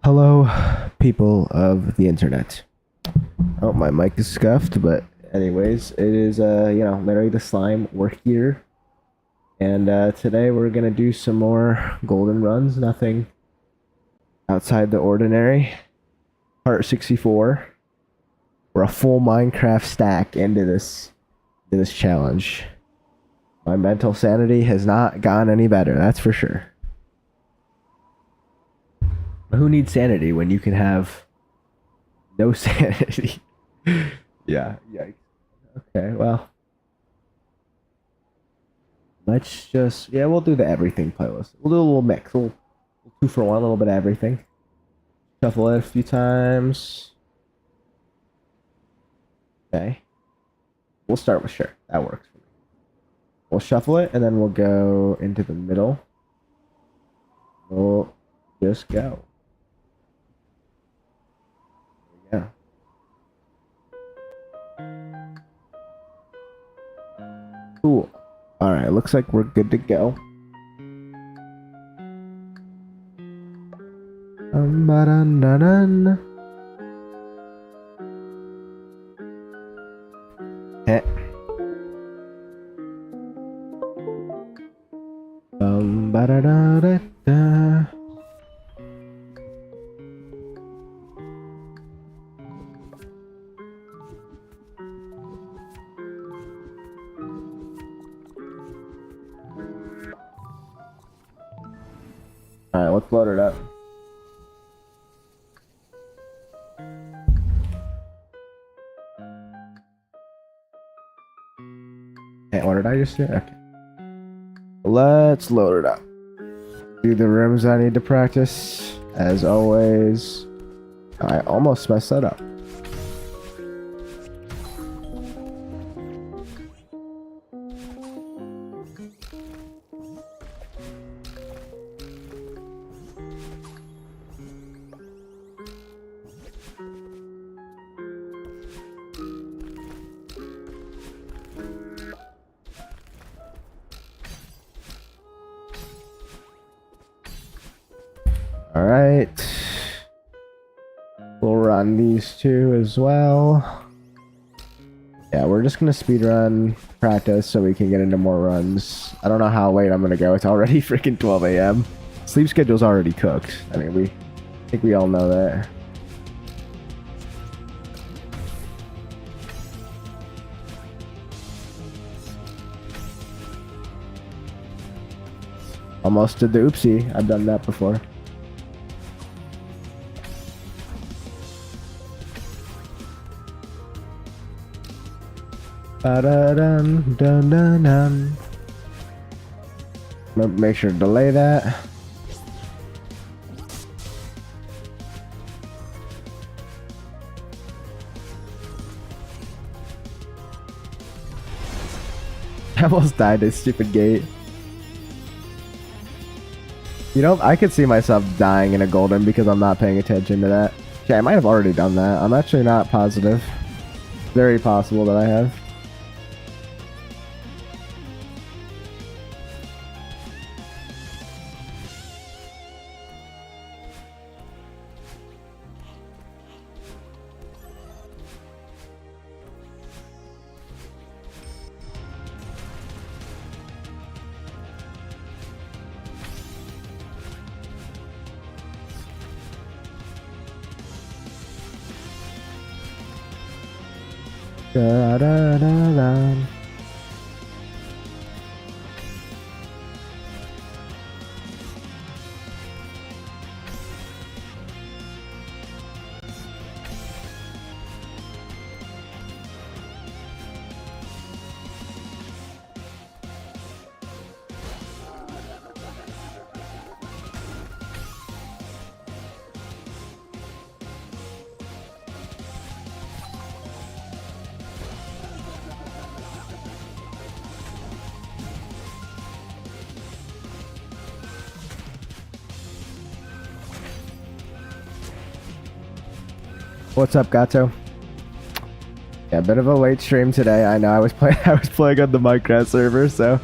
Hello, people of the internet. Oh, my mic is scuffed, but anyways, it is Larry the Slime. We're here, and today we're gonna do some more golden runs. Nothing outside the ordinary. Part 64. We're a full Minecraft stack into this challenge. My mental sanity has not gone any better. That's for sure. Who needs sanity when you can have no sanity? Yeah, yikes. Okay, well, let's just, yeah, we'll do the everything playlist. We'll do a little mix. We'll two for one, a little bit of everything. Shuffle it a few times. Okay. We'll start with sure. That works for me. We'll shuffle it and then we'll go into the middle. We'll just go. Yeah. Cool. All right, looks like we're good to go. Ba-dun-dun-dun. Eh. Ba-da-da-da-da. All right, let's load it up. Hey, what did I just do? Okay. Let's load it up. Do the rooms I need to practice. As always, I almost messed that up. All right. We'll run these two as well. Yeah, we're just gonna speed run practice so we can get into more runs. I don't know how late I'm gonna go. It's already freaking 12 a.m. Sleep schedule's already cooked. I mean, I think we all know that. Almost did the oopsie. I've done that before. Ba-da-dun, dun, dun, dun. Make sure to delay that. I almost died this stupid gate. You know, I could see myself dying in a golden because I'm not paying attention to that. Yeah, I might have already done that. I'm actually not positive. Very possible that I have. Da-da-da-da. What's up, Gato? Yeah, a bit of a late stream today. I know I was playing on the Minecraft server, so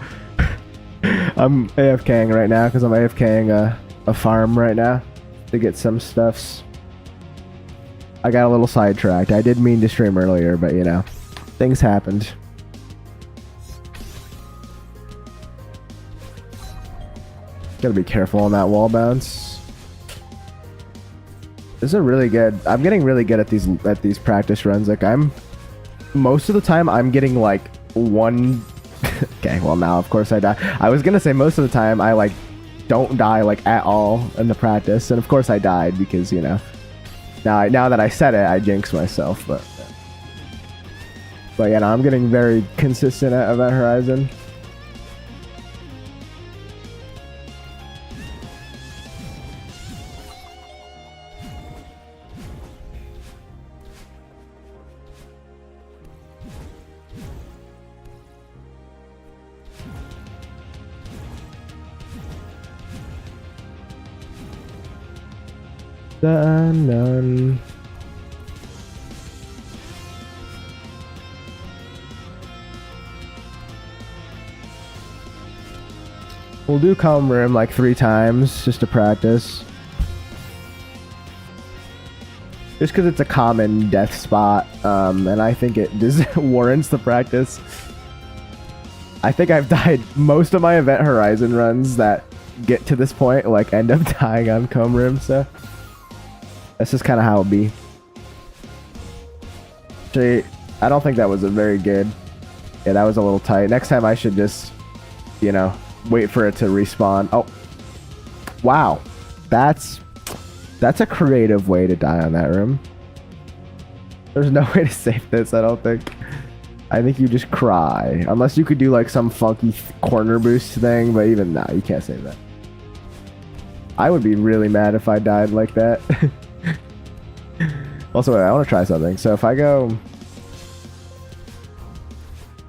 I'm AFKing right now because I'm AFKing a farm right now. to get some stuffs. I got a little sidetracked. I did mean to stream earlier, but you know, things happened. Gotta be careful on that wall bounce. This is a really good. I'm getting really good at these practice runs. Like most of the time I'm getting like one. Okay, well now of course I die. I was gonna say most of the time I like don't die like at all in the practice, and of course I died because you know. Now that I said it, I jinx myself, but yeah, no, I'm getting very consistent at Event Horizon. The unknown. We'll do Calm Room like 3 times just to practice. Just because it's a common death spot, and I think it warrants the practice. I think I've died most of my Event Horizon runs that get to this point, like end up dying on Calm Room, so that's just kind of how it be. Actually, I don't think that was a very good. Yeah, that was a little tight. Next time I should just, you know, wait for it to respawn. Oh, wow, that's a creative way to die on that room. There's no way to save this, I don't think. I think you just cry, unless you could do like some funky corner boost thing. But even now, you can't save that. I would be really mad if I died like that. Also, wait, I want to try something. So if I go...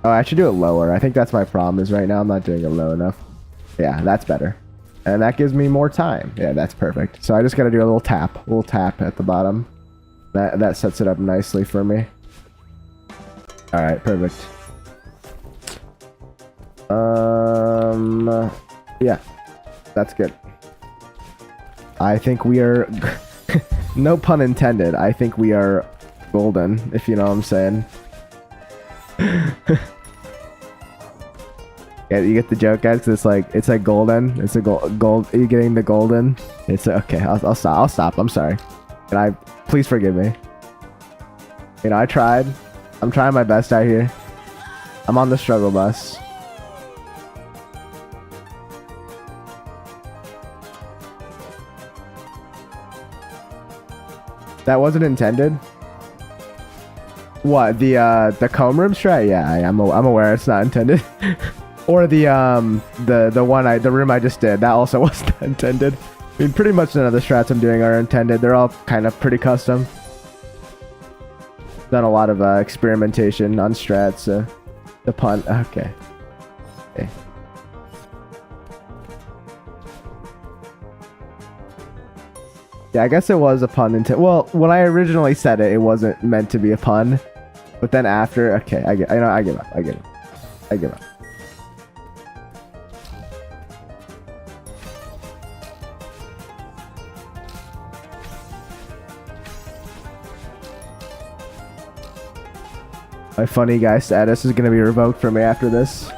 Oh, I should do it lower. I think that's my problem is right now I'm not doing it low enough. Yeah, that's better. And that gives me more time. Yeah, that's perfect. So I just got to do a little tap at the bottom. That sets it up nicely for me. All right, perfect. Yeah, that's good. I think we are... No pun intended. I think we are golden, if you know what I'm saying. Yeah, you get the joke, guys. 'Cause it's like golden. It's a gold. Are you getting the golden? It's okay. I'll stop. I'll stop. I'm sorry. And please forgive me. You know, I tried. I'm trying my best out here. I'm on the struggle bus. That wasn't intended. What, the comb room strat? Yeah, I'm aware it's not intended. Or the room I just did. That also wasn't intended. I mean, pretty much none of the strats I'm doing are intended. They're all kind of pretty custom. Done a lot of experimentation on strats. The pun. Okay. Okay. Yeah, I guess it was a pun intended. Well, when I originally said it, it wasn't meant to be a pun. But then after, okay, I give up. I give up. My funny guy status is gonna be revoked from me after this.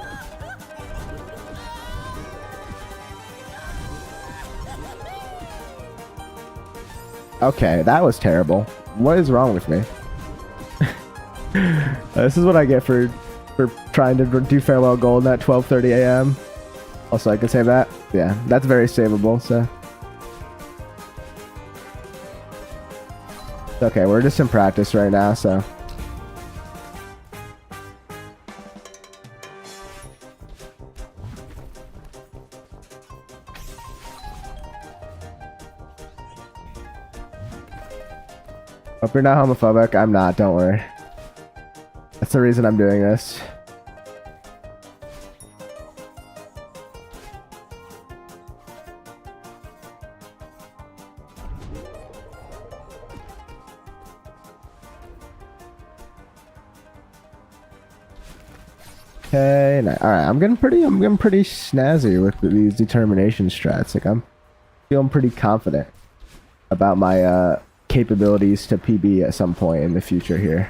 Okay, that was terrible. What is wrong with me? This is what I get for trying to do farewell golden at 12:30 a.m. Also, I can save that. Yeah, that's very savable. So, okay, we're just in practice right now. So, hope you're not homophobic. I'm not. Don't worry. That's the reason I'm doing this. Okay, all right. I'm getting pretty snazzy with these determination strats. Like I'm feeling pretty confident. about my capabilities to PB at some point in the future here.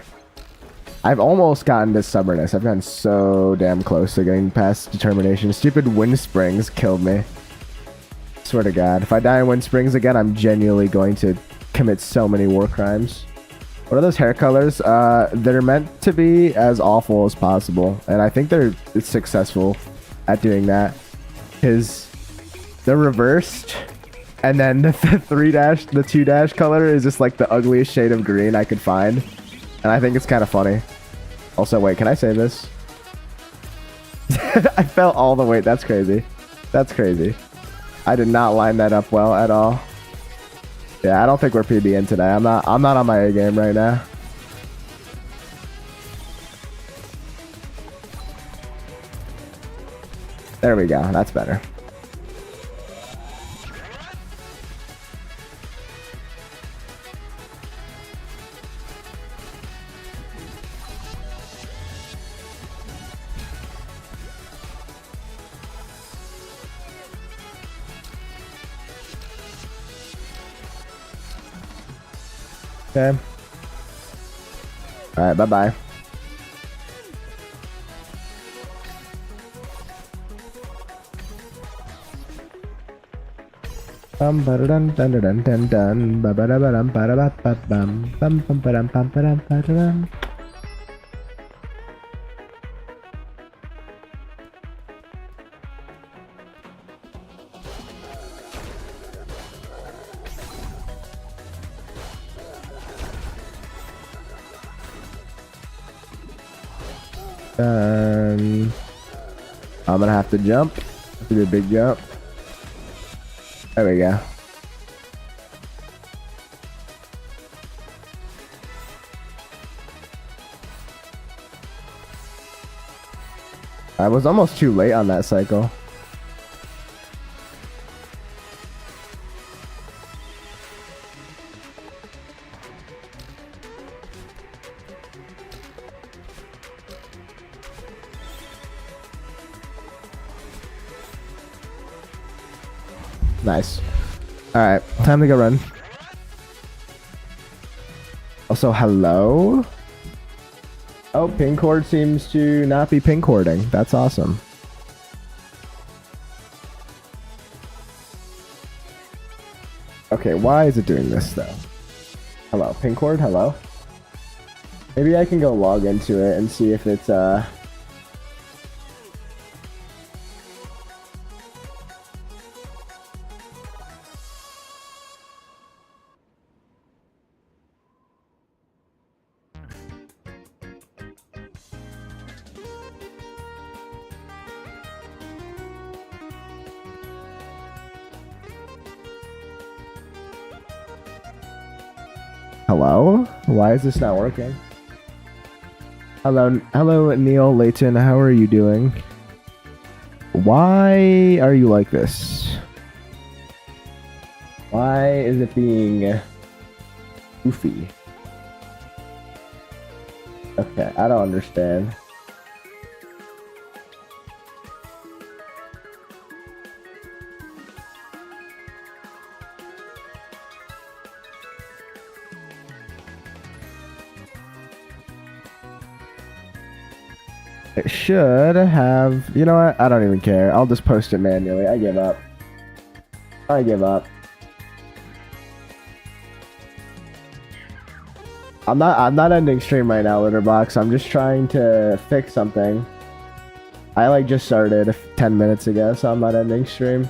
I've almost gotten to stubbornness. I've gotten so damn close to getting past determination. Stupid wind springs killed me. Swear to God. If I die in wind springs again, I'm genuinely going to commit so many war crimes. What are those hair colors? They're meant to be as awful as possible. And I think they're successful at doing that. Because they're reversed. And then the 2- color is just like the ugliest shade of green I could find. And I think it's kind of funny. Also, wait, can I say this? I fell all the way. That's crazy. That's crazy. I did not line that up well at all. Yeah, I don't think we're PBing today. I'm not on my A game right now. There we go. That's better. Okay. All right, bye-bye. Bum ba dun dun dun dun dun ba ba da ba dum ba da ba ba bum bum bum ba dum bum ba dum ba dum. I'm gonna have to jump. Have to do a big jump. There we go. I was almost too late on that cycle. Nice. Alright, time to go run. Also, hello? Oh, ping cord seems to not be ping cording. That's awesome. Okay, why is it doing this though? Hello, ping cord, hello? Maybe I can go log into it and see if it's Hello? Why is this not working? Hello, Neil Layton. How are you doing? Why are you like this? Why is it being goofy? Okay, I don't understand. It should have... You know what? I don't even care. I'll just post it manually. I give up. I give up. I'm not ending stream right now, Litterbox. I'm just trying to fix something. I like just started 10 minutes ago, so I'm not ending stream.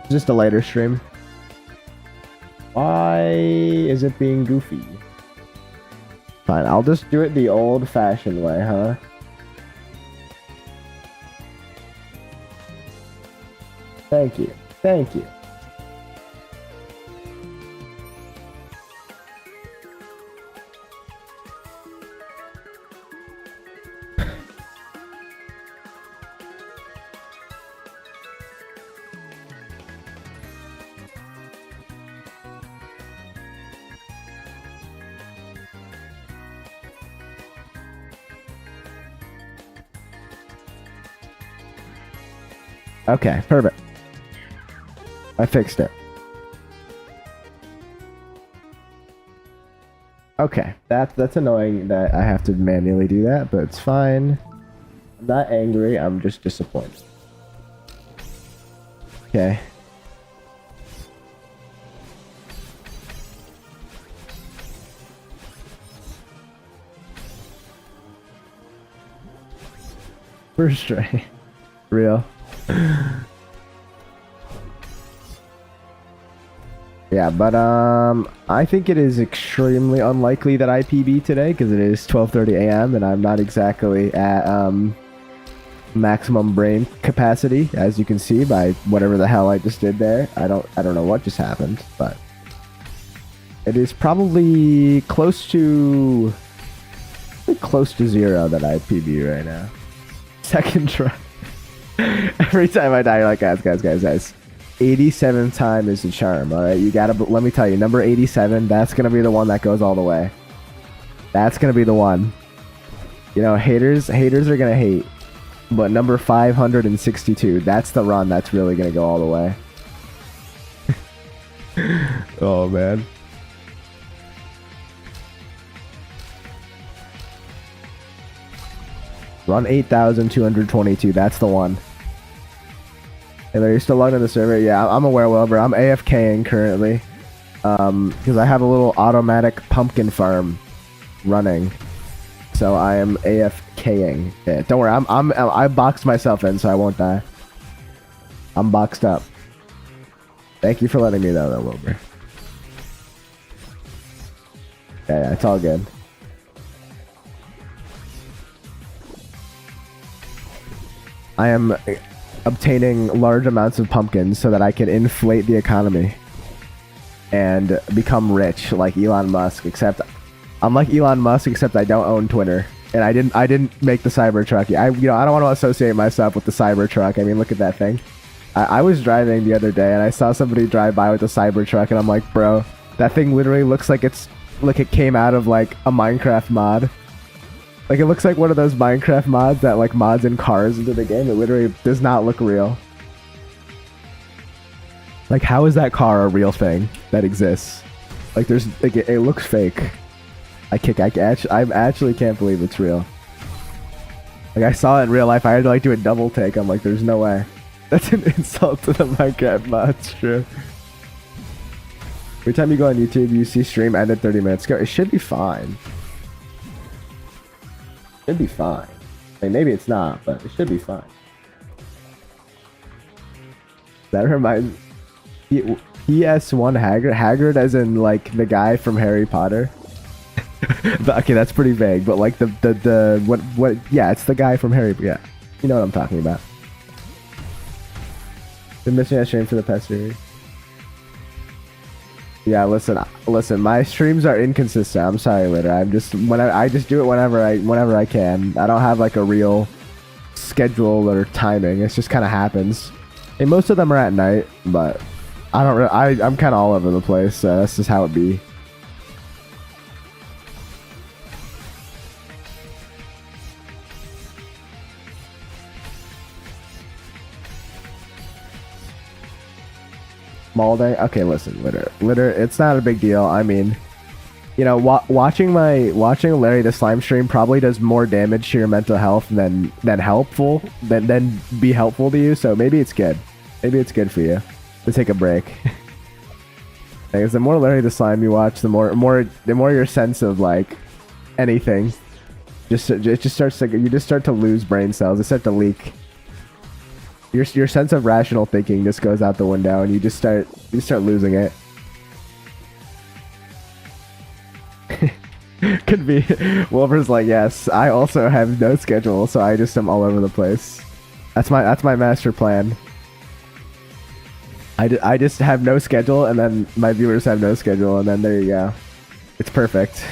Just a later stream. Why is it being goofy? Fine, I'll just do it the old-fashioned way, huh? Thank you. Thank you. Okay, perfect. I fixed it. Okay, that's annoying that I have to manually do that, but it's fine. I'm not angry, I'm just disappointed. Okay. First try. Real. Yeah, but I think it is extremely unlikely that I PB today because it is 12:30 a.m. and I'm not exactly at maximum brain capacity, as you can see by whatever the hell I just did there. I don't know what just happened, but it is probably close to zero that I PB right now. Second try. Every time I die, you're like, guys. 87 time is the charm, alright? You gotta, let me tell you, number 87, that's gonna be the one that goes all the way. That's gonna be the one. You know, haters are gonna hate. But number 562, that's the run that's really gonna go all the way. Oh, man. Run 8,222, that's the one. Hey, are you still logged in the server? Yeah, I'm aware, Wilbur. I'm AFKing currently. Because I have a little automatic pumpkin farm running. So I am AFKing. Yeah, don't worry, I boxed myself in, so I won't die. I'm boxed up. Thank you for letting me know, though, Wilbur. Yeah, it's all good. I am obtaining large amounts of pumpkins so that I can inflate the economy and become rich like Elon Musk, except I'm like Elon Musk except I don't own Twitter and I didn't make the Cybertruck. I don't want to associate myself with the Cybertruck. I mean, look at that thing. I was driving the other day and I saw somebody drive by with a Cybertruck and I'm like, bro, that thing literally looks like it came out of like a Minecraft mod. Like, it looks like one of those Minecraft mods that, like, mods in cars into the game. It literally does not look real. Like, how is that car a real thing that exists? Like, there's, like, it looks fake. I actually can't believe it's real. Like, I saw it in real life. I had to, like, do a double take. I'm like, there's no way. That's an insult to the Minecraft mods, true. Every time you go on YouTube, you see stream ended 30 minutes ago. It should be fine. Should be fine. I mean, maybe it's not, but it should be fine. That reminds PS1 Haggard as in like the guy from Harry Potter. But, okay, that's pretty vague, but like the what yeah, it's the guy from Harry, yeah. You know what I'm talking about. Been missing that stream for the past series. Yeah, listen, my streams are inconsistent. I'm sorry, Litter. I just do it whenever I can. I don't have like a real schedule or timing. It just kind of happens. And most of them are at night, but I'm kind of all over the place. So that's just how it be. Small day. Okay, listen, Litter. It's not a big deal. I mean, you know, watching Larry the Slime stream probably does more damage to your mental health than be helpful to you. So maybe it's good. Maybe it's good for you to take a break. Because the more Larry the Slime you watch, the more your sense of like anything it just starts to, you just start to lose brain cells. They start to leak. Your sense of rational thinking just goes out the window, and you start losing it. Could be. Wilbur's like, yes, I also have no schedule, so I just am all over the place. That's my master plan. I just have no schedule, and then my viewers have no schedule, and then there you go. It's perfect.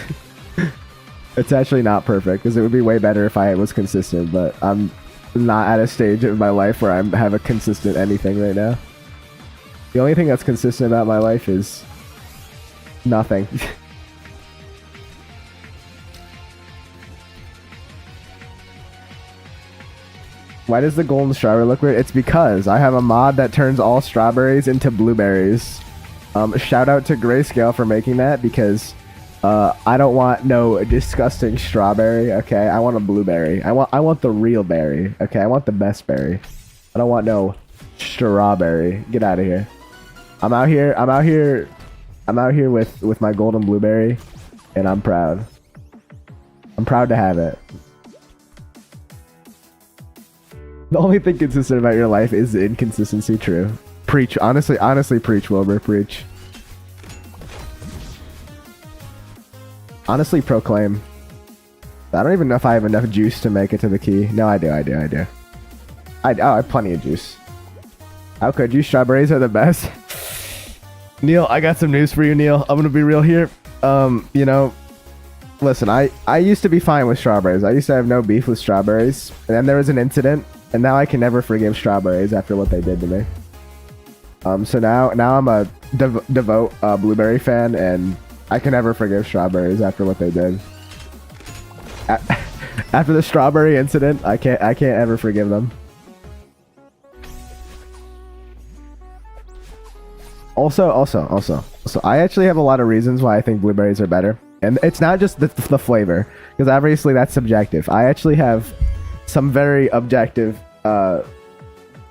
It's actually not perfect, because it would be way better if I was consistent, but I'm not at a stage of my life where I have a consistent anything right now. The only thing that's consistent about my life is nothing. Why does the golden strawberry look weird? It's because I have a mod that turns all strawberries into blueberries. Shout out to Grayscale for making that, because I don't want no disgusting strawberry. Okay, I want a blueberry. I want the real berry. Okay, I want the best berry. I don't want no strawberry. Get out of here. I'm out here. I'm out here with my golden blueberry, and I'm proud. I'm proud to have it. The only thing consistent about your life is the inconsistency. True. Preach. Honestly, preach, Wilbur. Preach. Honestly, proclaim. I don't even know if I have enough juice to make it to the key. No, I do. I have plenty of juice. How could you? Strawberries are the best. Neil, I got some news for you, Neil. I'm gonna be real here. You know, listen, I used to be fine with strawberries. I used to have no beef with strawberries. And then there was an incident, and now I can never forgive strawberries after what they did to me. So now I'm a devout blueberry fan, and I can never forgive strawberries after what they did. After the strawberry incident, I can't ever forgive them. Also, I actually have a lot of reasons why I think blueberries are better. And it's not just the flavor, because obviously that's subjective. I actually have some very objective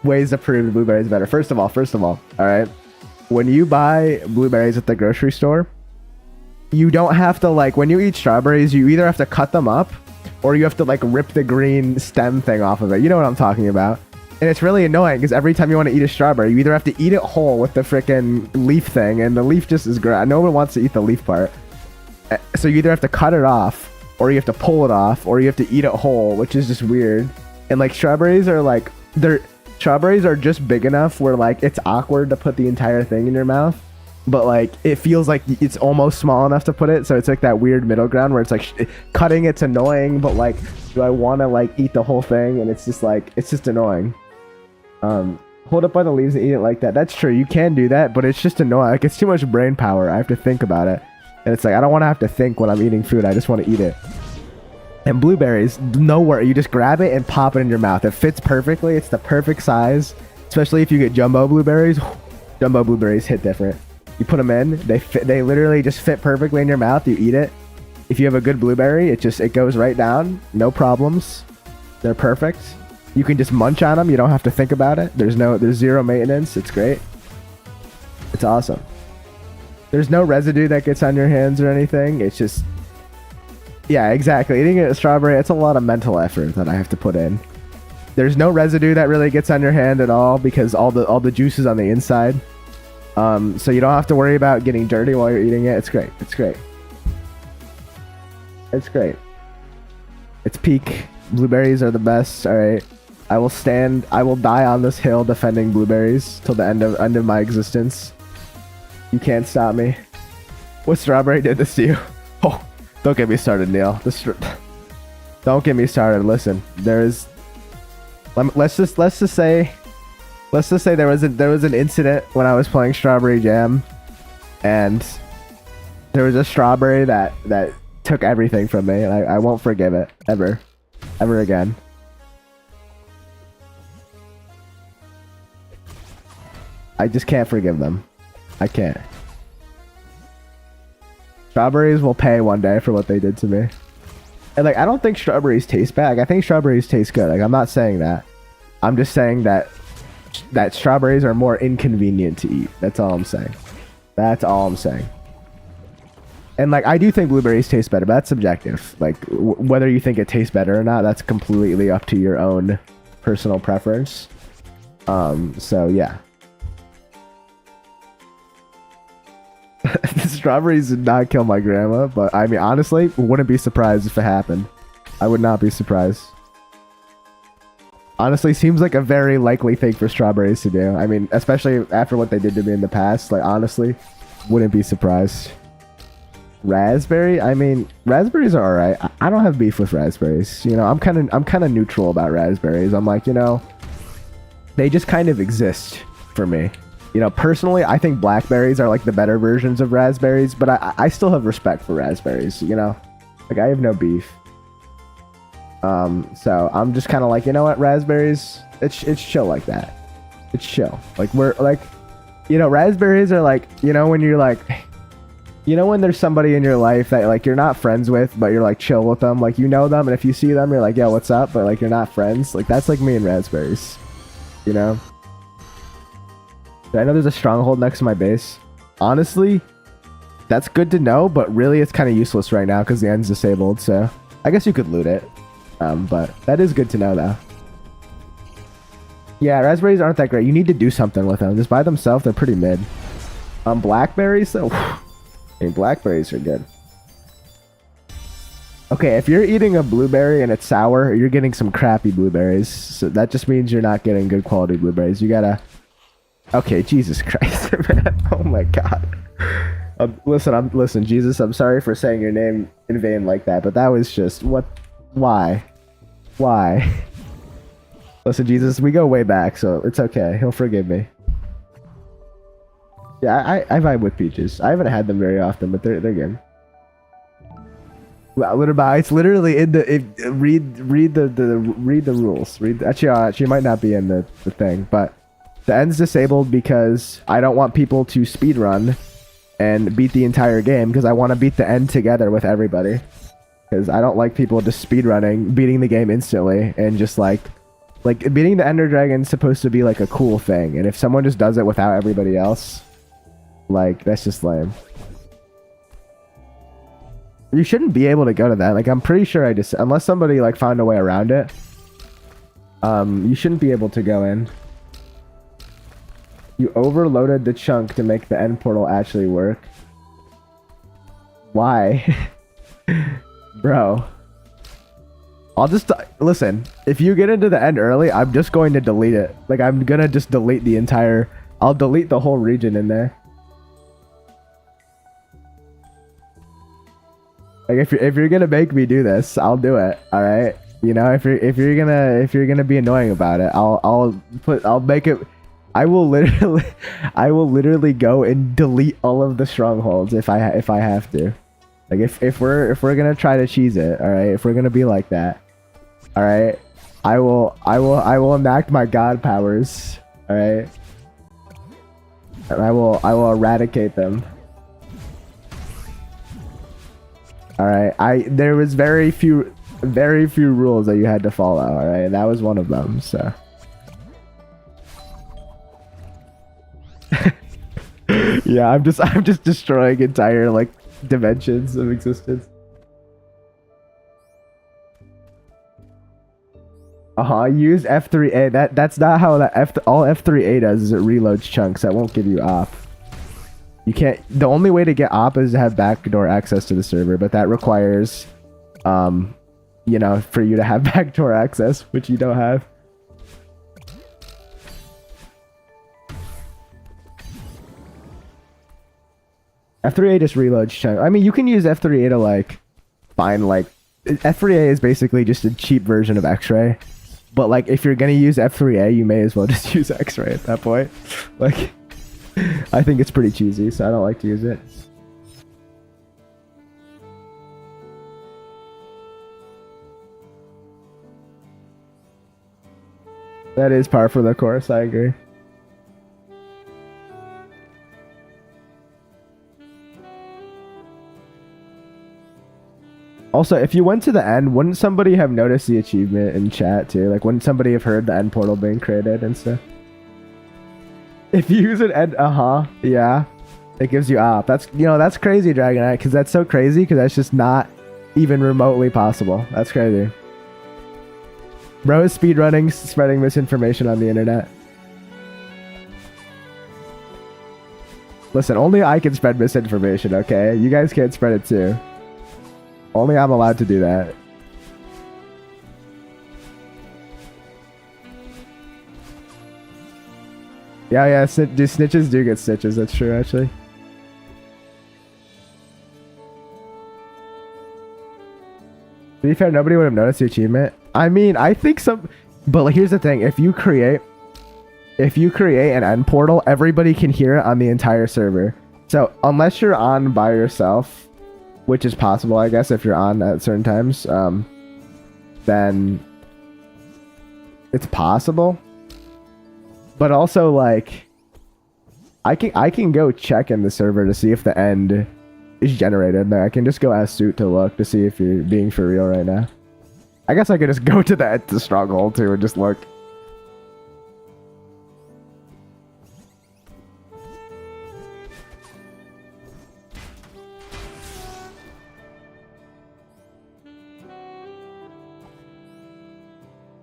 ways to prove blueberries better. First of all, all right? When you buy blueberries at the grocery store, you don't have to, like, when you eat strawberries, you either have to cut them up, or you have to, like, rip the green stem thing off of it. You know what I'm talking about. And it's really annoying, because every time you want to eat a strawberry, you either have to eat it whole with the freaking leaf thing, and the leaf just is great. No one wants to eat the leaf part. So you either have to cut it off, or you have to pull it off, or you have to eat it whole, which is just weird. And, like, strawberries are, like, strawberries are just big enough where, like, it's awkward to put the entire thing in your mouth. But, like, it feels like it's almost small enough to put it, so it's like that weird middle ground where it's like cutting it's annoying, but, like, do I want to, like, eat the whole thing? And it's just like, it's just annoying. Hold up by the leaves and eat it like that. That's true, you can do that, but it's just annoying. Like, it's too much brain power. I have to think about it, and it's like, I don't want to have to think when I'm eating food. I just want to eat it. And blueberries, nowhere, you just grab it and pop it in your mouth. It fits perfectly. It's the perfect size, especially if you get jumbo blueberries. Jumbo blueberries hit different. You put them in, they literally just fit perfectly in your mouth. You eat it. If you have a good blueberry, it goes right down, no problems. They're perfect. You can just munch on them. You don't have to think about it. There's zero maintenance. It's great. It's awesome. There's no residue that gets on your hands or anything. It's just, yeah, exactly. Eating a strawberry, it's a lot of mental effort that I have to put in. There's no residue that really gets on your hand at all, because all the juice is on the inside. So you don't have to worry about getting dirty while you're eating it. It's great. It's great. It's great. It's peak. Blueberries are the best. All right. I will die on this hill defending blueberries till the end of my existence. You can't stop me. What strawberry did this to you? Oh, don't get me started, Neil. Don't get me started. Listen, let's just say there was an incident when I was playing Strawberry Jam, and there was a strawberry that took everything from me, and I won't forgive it ever again. I just can't forgive them. I can't. Strawberries will pay one day for what they did to me. And, like, I don't think strawberries taste bad. Like, I think strawberries taste good. Like, I'm not saying that. I'm just saying that strawberries are more inconvenient to eat. That's all I'm saying. That's all I'm saying. And, like, I do think blueberries taste better, but that's subjective. Like, whether you think it tastes better or not, that's completely up to your own personal preference. So, yeah. The strawberries did not kill my grandma, but, I mean, honestly, wouldn't be surprised if it happened. I would not be surprised. Honestly, seems like a very likely thing for strawberries to do. I mean, especially after what they did to me in the past. Like, honestly, wouldn't be surprised. Raspberry? I mean, raspberries are alright. I don't have beef with raspberries. You know, I'm kind of neutral about raspberries. I'm like, you know, they just kind of exist for me. You know, personally, I think blackberries are like the better versions of raspberries, but I still have respect for raspberries, you know? Like, I have no beef. So I'm just kind of like, you know what, raspberries, it's chill like that. It's chill. Like, we're like, you know, raspberries are like, you know, when you're like, You know when there's somebody in your life that like you're not friends with, but you're like chill with them, like you know them, and if you see them, you're like, yo, what's up? But like you're not friends. Like that's like me and raspberries. You know? I know there's a stronghold next to my base. Honestly, that's good to know, but really it's kind of useless right now because the end's disabled. So I guess you could loot it. But that is good to know though. Yeah, raspberries aren't that great. You need to do something with them. Just by themselves, they're pretty mid. Blackberries though. I mean, blackberries are good. Okay, if you're eating a blueberry and it's sour, you're getting some crappy blueberries. So that just means you're not getting good quality blueberries. You gotta... Okay, Jesus Christ, man. Oh my God. Listen, Jesus, I'm sorry for saying your name in vain like that, but that was just... What? Why? Why? Listen, Jesus, we go way back, so it's okay. He'll forgive me. Yeah, I vibe with peaches. I haven't had them very often, but they're good. Well, it's literally in the read the rules. Actually, might not be in the thing, but the end's disabled because I don't want people to speedrun and beat the entire game because I want to beat the end together with everybody. Because I don't like people just speedrunning, beating the game instantly, and just like beating the Ender Dragon's supposed to be like a cool thing, and if someone just does it without everybody else, like that's just lame. You shouldn't be able to go to that. Like I'm pretty sure unless somebody like found a way around it, you shouldn't be able to go in. You overloaded the chunk to make the end portal actually work. Why? Bro. I'll just listen, if you get into the end early, I'm just going to delete it. Like I'm gonna just delete the entire... I'll delete the whole region in there. Like if you're gonna make me do this, I'll do it. All right. You know, if you're gonna be annoying about it, I'll make it. I will literally go and delete all of the strongholds if I have to. Like if we're gonna try to cheese it, all right. If we're gonna be like that, all right. I will enact my god powers, all right. And I will eradicate them. All right, there was very few rules that you had to follow. All right, and that was one of them. So, yeah, I'm just destroying entire like dimensions of existence. Use F3A. That's not how all F3A does. Is it reloads chunks? That won't give you op. You can't. The only way to get op is to have backdoor access to the server, but that requires, you know, for you to have backdoor access, which you don't have. F3A just reloads chunk. I mean, you can use F3A to like find like F3A is basically just a cheap version of X-ray, but like if you're gonna use F3A, you may as well just use X-ray at that point. Like. I think it's pretty cheesy, so I don't like to use it. That is par for the course, I agree. Also, if you went to the end, wouldn't somebody have noticed the achievement in chat too? Like, wouldn't somebody have heard the end portal being created and stuff? If you use an end, yeah, it gives you op. That's, you know, that's crazy, Dragonite, because that's so crazy, because that's just not even remotely possible. That's crazy. Bro is speedrunning, spreading misinformation on the internet. Listen, only I can spread misinformation, okay? You guys can't spread it too. Only I'm allowed to do that. Yeah, snitches do get stitches. That's true, actually. To be fair, nobody would have noticed the achievement. I mean, I think some... But like, here's the thing. If you create an end portal, everybody can hear it on the entire server. So, unless you're on by yourself, which is possible, I guess, if you're on at certain times, then it's possible. But also, like, I can go check in the server to see if the end is generated there. I can just go ask Suit to look to see if you're being for real right now. I guess I could just go to the stronghold too and just look.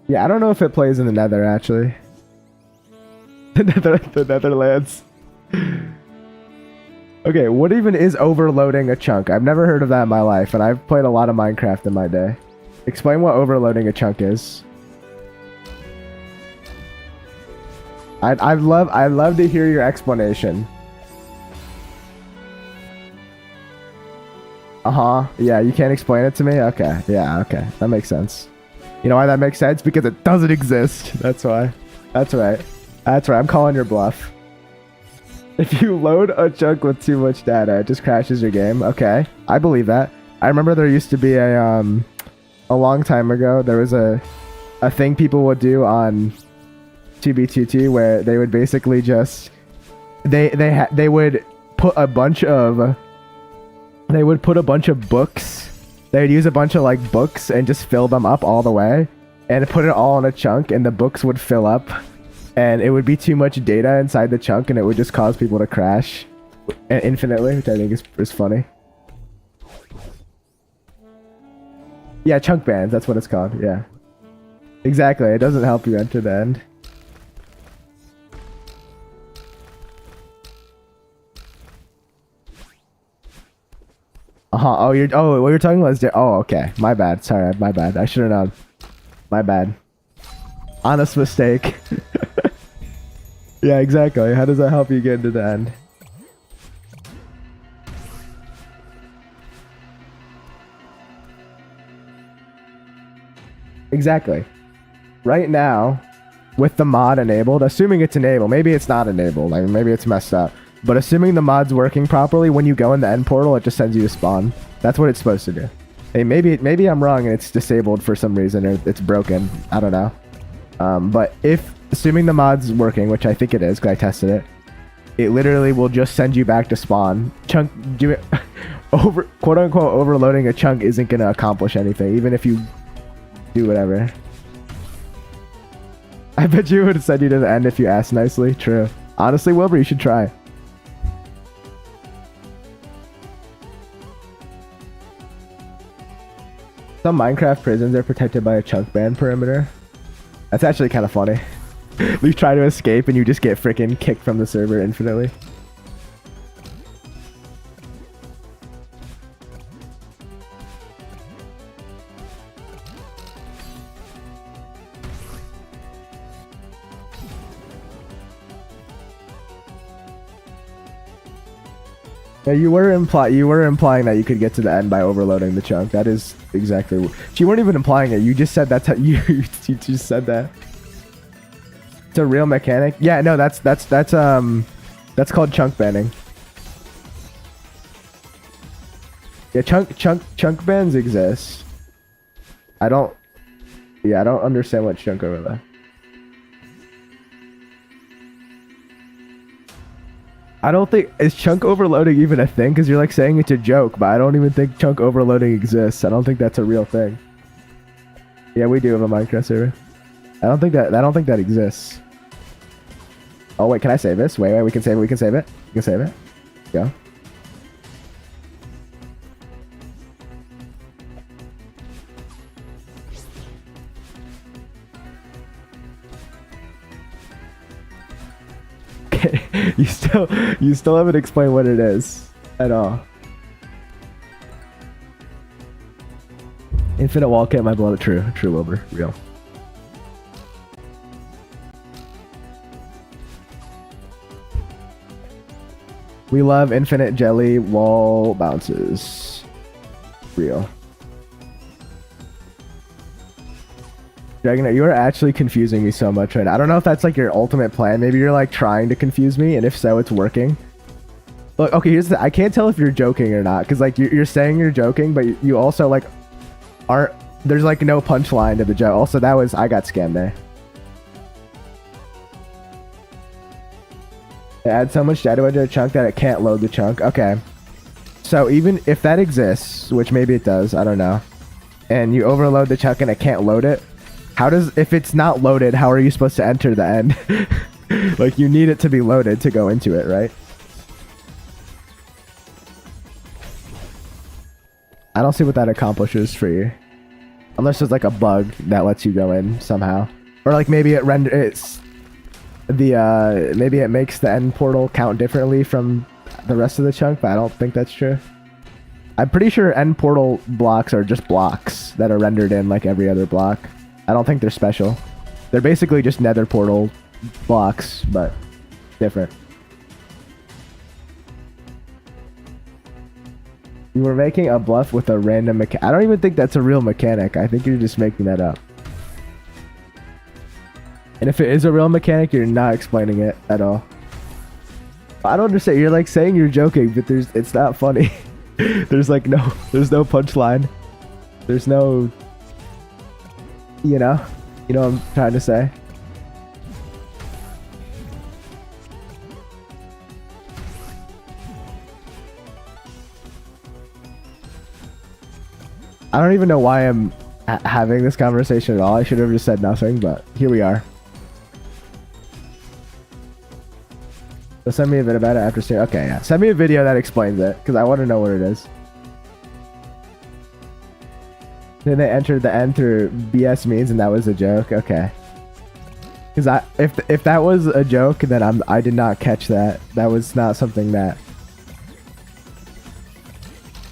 Yeah, I don't know if it plays in the Nether actually. The Netherlands. Okay, what even is overloading a chunk? I've never heard of that in my life, and I've played a lot of Minecraft in my day. Explain what overloading a chunk is. I'd love to hear your explanation. Yeah, you can't explain it to me? Okay, yeah, okay. That makes sense. You know why that makes sense? Because it doesn't exist. That's why. That's right. That's right. I'm calling your bluff. If you load a chunk with too much data, it just crashes your game. Okay, I believe that. I remember there used to be a long time ago, there was a thing people would do on 2B2T where they would basically just they would put a bunch of books. They would use a bunch of like books and just fill them up all the way and put it all in a chunk, and the books would fill up, and it would be too much data inside the chunk, and it would just cause people to crash infinitely, which I think is funny. Yeah, chunk bans, that's what it's called, yeah. Exactly, it doesn't help you enter the end. Oh, what you're talking about is okay. My bad. Sorry, my bad. I should have known. My bad. Honest mistake. Yeah, exactly. How does that help you get into the end? Exactly. Right now, with the mod enabled, assuming it's enabled, maybe it's not enabled, like maybe it's messed up, but assuming the mod's working properly, when you go in the end portal, it just sends you to spawn. That's what it's supposed to do. Hey, maybe I'm wrong and it's disabled for some reason, or it's broken. I don't know. But assuming the mod's working, which I think it is because I tested it, it literally will just send you back to spawn. Quote unquote overloading a chunk isn't gonna accomplish anything, even if you do whatever. I bet you would send you to the end if you asked nicely. True. Honestly, Wilbur, you should try. Some Minecraft prisons are protected by a chunk ban perimeter. That's actually kind of funny. You try to escape and you just get freaking kicked from the server infinitely. Yeah, you were implying that you could get to the end by overloading the chunk. That is exactly. You weren't even implying it. You just said that's how you just said that. It's a real mechanic. Yeah, no, that's called chunk banning. Yeah, chunk bans exist. I don't understand what chunk over there. I don't think, is chunk overloading even a thing? Because you're like saying it's a joke, but I don't even think chunk overloading exists. I don't think that's a real thing. Yeah, we do have a Minecraft server. I don't think that exists. Oh wait, can I save this? Wait, we can save it. We can save it. We can save it. Go. You still haven't explained what it is at all. Infinite wall kit, my blood. True Wilbur, real. We love infinite jelly wall bounces. Real. Dragon, you are actually confusing me so much right now. I don't know if that's like your ultimate plan. Maybe you're like trying to confuse me, and if so, it's working. Look, okay, here's the, I can't tell if you're joking or not, because like you're saying you're joking, but you also like aren't. There's like no punchline to the joke. Also, I got scammed there. It adds so much data into a chunk that it can't load the chunk. Okay. So even if that exists, which maybe it does, I don't know, and you overload the chunk and it can't load it, how does, if it's not loaded, how are you supposed to enter the end? Like, you need it to be loaded to go into it, right? I don't see what that accomplishes for you. Unless there's like a bug that lets you go in somehow. Or like maybe it maybe it makes the end portal count differently from the rest of the chunk, but I don't think that's true. I'm pretty sure end portal blocks are just blocks that are rendered in like every other block. I don't think they're special. They're basically just nether portal blocks, but different. You were making a bluff with a random mechanic. I don't even think that's a real mechanic. I think you're just making that up. And if it is a real mechanic, you're not explaining it at all. I don't understand. You're like saying you're joking, but it's not funny. There's no punchline. There's no, you know what I'm trying to say. I don't even know why I'm having this conversation at all. I should have just said nothing, but here we are. So send me a bit about it after stream. Okay, yeah. Send me a video that explains it, because I want to know what it is. Then they entered the end through BS means, and that was a joke. Okay. Because if that was a joke, then I did not catch that. That was not something that.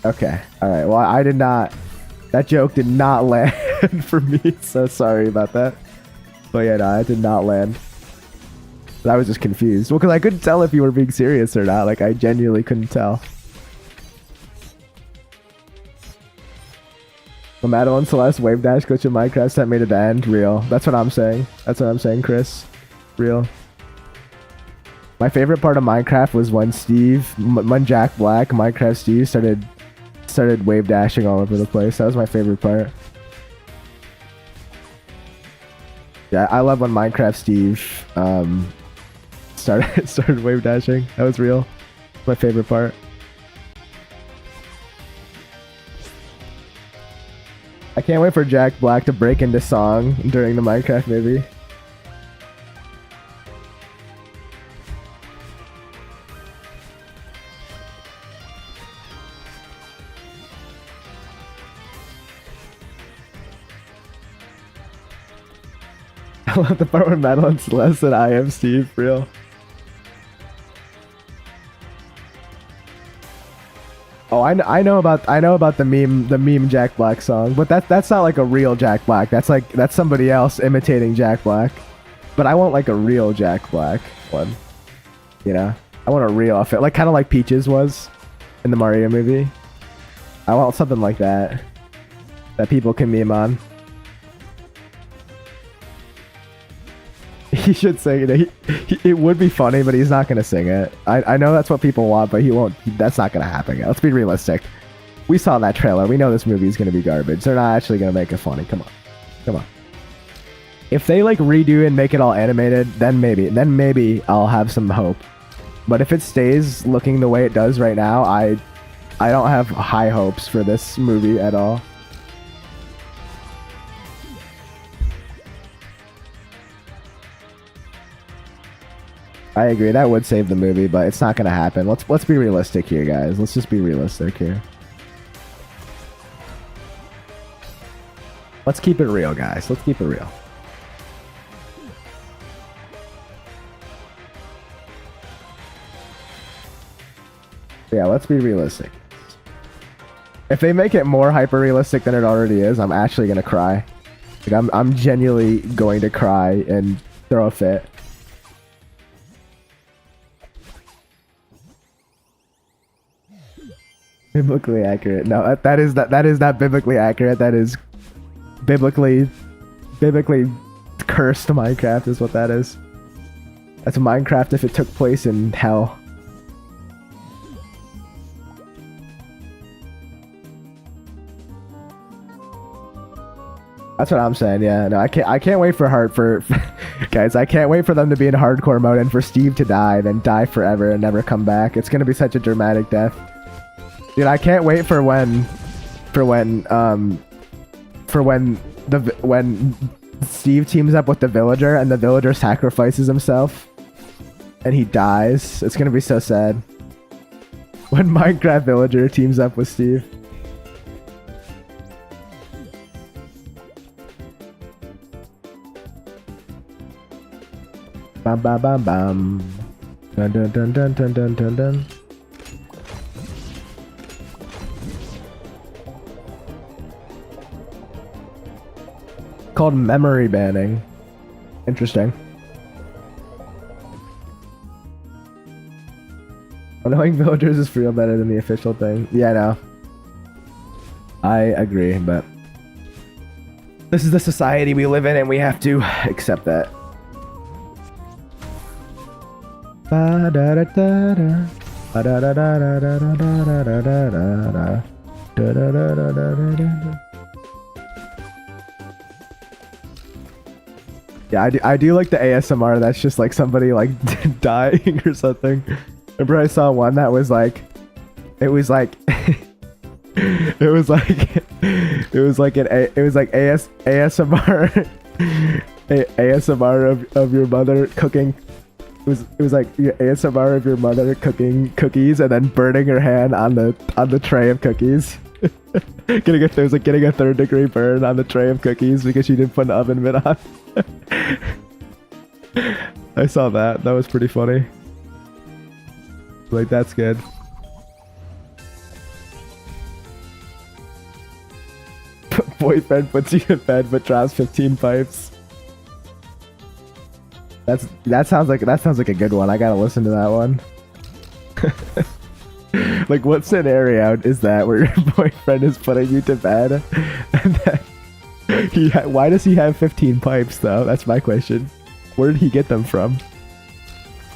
Okay. All right. Well, I did not. That joke did not land for me, so sorry about that. But yeah, no, it did not land. But I was just confused. Well, because I couldn't tell if you were being serious or not. Like, I genuinely couldn't tell. The Madeline Celeste wave dash glitch in Minecraft sent me to the end. Real. That's what I'm saying. That's what I'm saying, Chris. Real. My favorite part of Minecraft was when when Jack Black, Minecraft Steve, started wave dashing all over the place. That was my favorite part. Yeah, I love when Minecraft Steve started wave dashing. That was real. My favorite part. I can't wait for Jack Black to break into song during the Minecraft movie. I love the part where Madeline Celeste and I am Steve, real. Oh, I know about the meme Jack Black song, but that's not like a real Jack Black. That's somebody else imitating Jack Black. But I want like a real Jack Black one. You know? I want a real outfit, like kind of like Peaches was in the Mario movie. I want something like that people can meme on. He should sing it. It would be funny, but he's not going to sing it. I know that's what people want, but he won't. That's not going to happen. Let's be realistic. We saw that trailer. We know this movie is going to be garbage. They're not actually going to make it funny. Come on. Come on. If they like redo and make it all animated, then maybe I'll have some hope. But if it stays looking the way it does right now, I don't have high hopes for this movie at all. I agree, that would save the movie, but it's not gonna happen. Let's be realistic here, guys. Let's just be realistic here. Let's keep it real, guys. Let's keep it real. Yeah, let's be realistic. If they make it more hyper-realistic than it already is, I'm actually gonna cry. Like, I'm genuinely going to cry and throw a fit. Biblically accurate. No, that is not biblically accurate. That is biblically cursed Minecraft is what that is. That's Minecraft if it took place in hell. That's what I'm saying. Yeah, no, I can't wait for guys. I can't wait for them to be in hardcore mode and for Steve to die, then die forever and never come back. It's gonna be such a dramatic death. Dude, I can't wait for when Steve teams up with the villager and the villager sacrifices himself and he dies. It's gonna be so sad. When Minecraft villager teams up with Steve. Bam bam bam bam. Dun dun dun dun dun dun dun dun. Called memory banning. Interesting. Annoying villagers is real better than the official thing. Yeah, no. I agree, but this is the society we live in and we have to accept that. Yeah, I do like the ASMR that's just like somebody like dying or something. Remember I saw one that was like, it was like ASMR ASMR of your mother cooking. It was like ASMR of your mother cooking cookies and then burning her hand on the tray of cookies. Getting a 3rd-degree burn on the tray of cookies because she didn't put an oven mitt on. I saw that. That was pretty funny. Like, that's good. Boyfriend puts you in bed but drops 15 pipes. That sounds like a good one. I gotta listen to that one. Like, what scenario is that where your boyfriend is putting you to bed and then why does he have 15 pipes though? That's my question. Where did he get them from?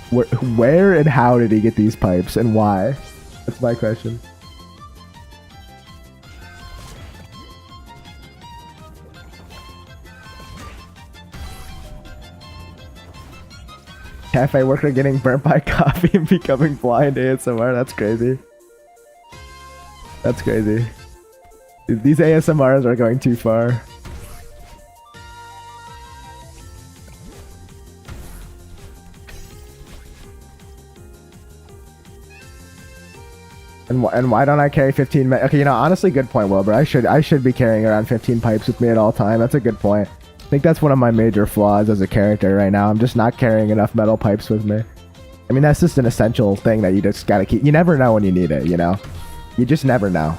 Where and how did he get these pipes and why? That's my question. Cafe worker getting burnt by coffee and becoming blind ASMR. That's crazy. That's crazy. Dude, these ASMRs are going too far. And why don't I carry 15? Okay, you know, honestly, good point, Wilbur. I should be carrying around 15 pipes with me at all time. That's a good point. I think that's one of my major flaws as a character right now. I'm just not carrying enough metal pipes with me. I mean, that's just an essential thing that you just gotta keep. You never know when you need it, you know? You just never know.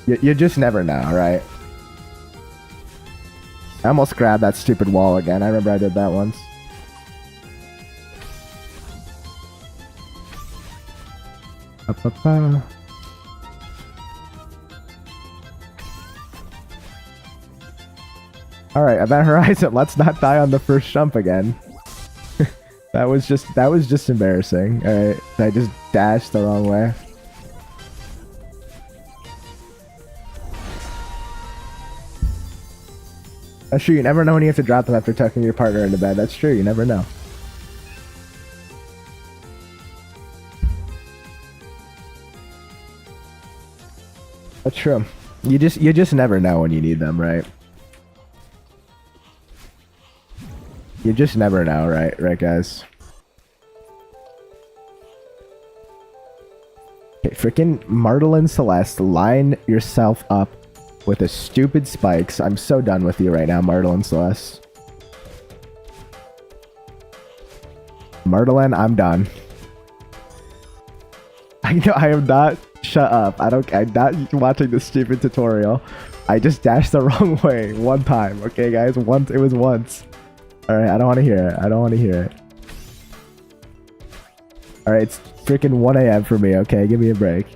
You just never know, right? I almost grabbed that stupid wall again. I remember I did that once. Alright, Event Horizon, let's not die on the first jump again. that was just embarrassing. Alright, I just dashed the wrong way. That's true, you never know when you have to drop them after tucking your partner into bed. That's true, you never know. That's true. You just never know when you need them, right? You just never know, right? Right, guys? Okay, freaking Martelin Celeste, line yourself up with the stupid spikes. I'm so done with you right now, Martelin Celeste. Martelin, I'm done. I know I am not. Shut up. I'm not watching this stupid tutorial. I just dashed the wrong way one time. Okay, guys? Once. It was once. Alright, I don't want to hear it. I don't want to hear it. Alright, it's freaking 1 AM for me, okay? Give me a break.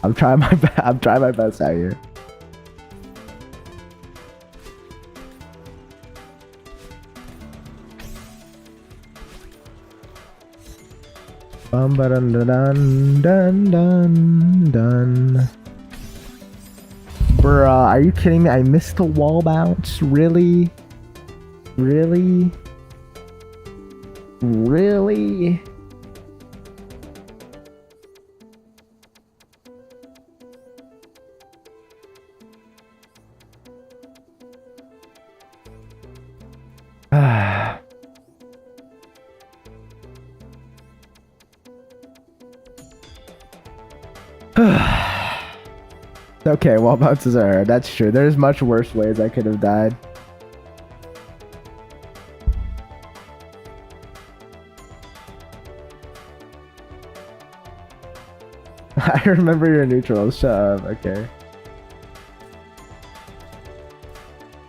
I'm trying my best out here. Bum ba dun dun dun dun dun. Bruh, are you kidding me? I missed the wall bounce? Really? Really? 'Cause Okay, wall bounces are hard. That's true. There's much worse ways I could have died. I remember your neutrals. Shut up. Okay.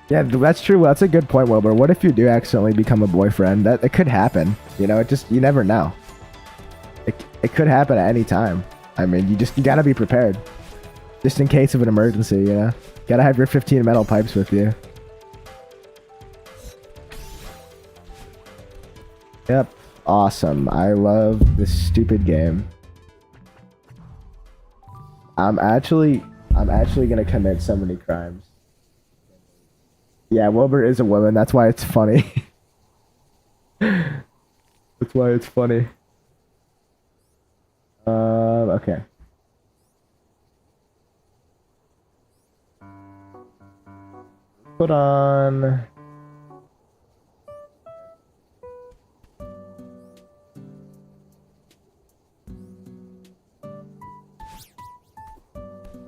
Yeah, that's true. Well, that's a good point, Wilbur. What if you do accidentally become a boyfriend? That it could happen. You know, it just you never know. It could happen at any time. I mean, you gotta be prepared, just in case of an emergency. You know, gotta have your 15 metal pipes with you. Yep, awesome. I love this stupid game. I'm actually gonna commit so many crimes. Yeah, Wilbur is a woman. That's why it's funny. That's why it's funny. Okay. Put on.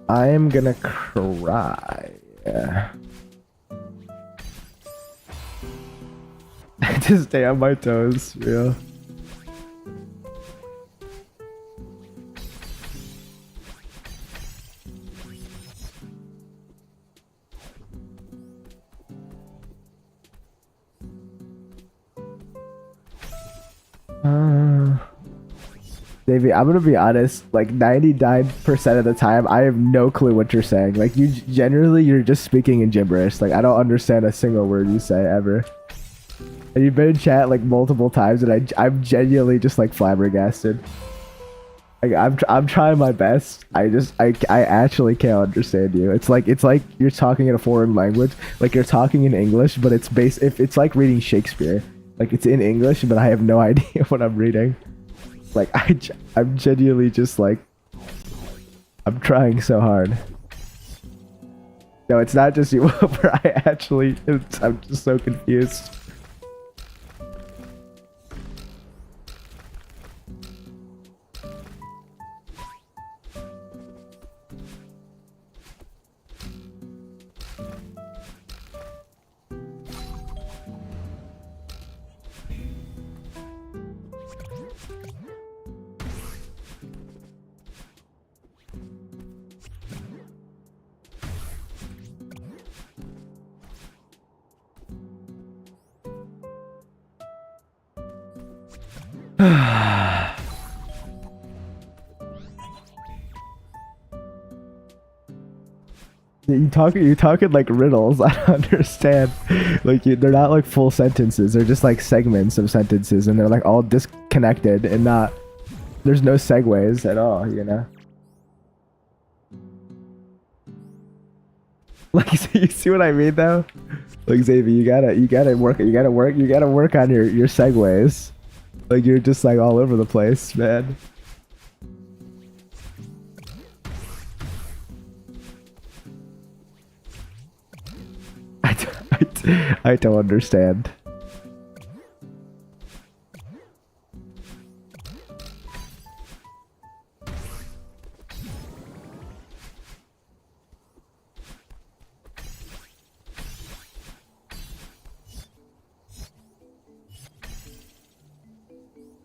I am gonna cry. To stay on my toes, yeah. Davey, I'm gonna be honest, like 99% of the time, I have no clue what you're saying. Like, you're just speaking in gibberish. Like, I don't understand a single word you say, ever. And you've been in chat, like, multiple times, and I'm genuinely just, like, flabbergasted. Like, I'm trying my best. I actually can't understand you. It's like you're talking in a foreign language. Like, you're talking in English, but it's like reading Shakespeare. Like, it's in English, but I have no idea what I'm reading. Like, I'm genuinely just like, I'm trying so hard. No, it's not just you, Wilbur. I'm just so confused. You're talking like riddles. I don't understand. Like, they're not like full sentences. They're just like segments of sentences, and they're like all disconnected and not. There's no segues at all. You know. Like, you see what I mean though? Like, Xavier, you gotta work on your segues. Like, you're just like all over the place, man. I don't understand.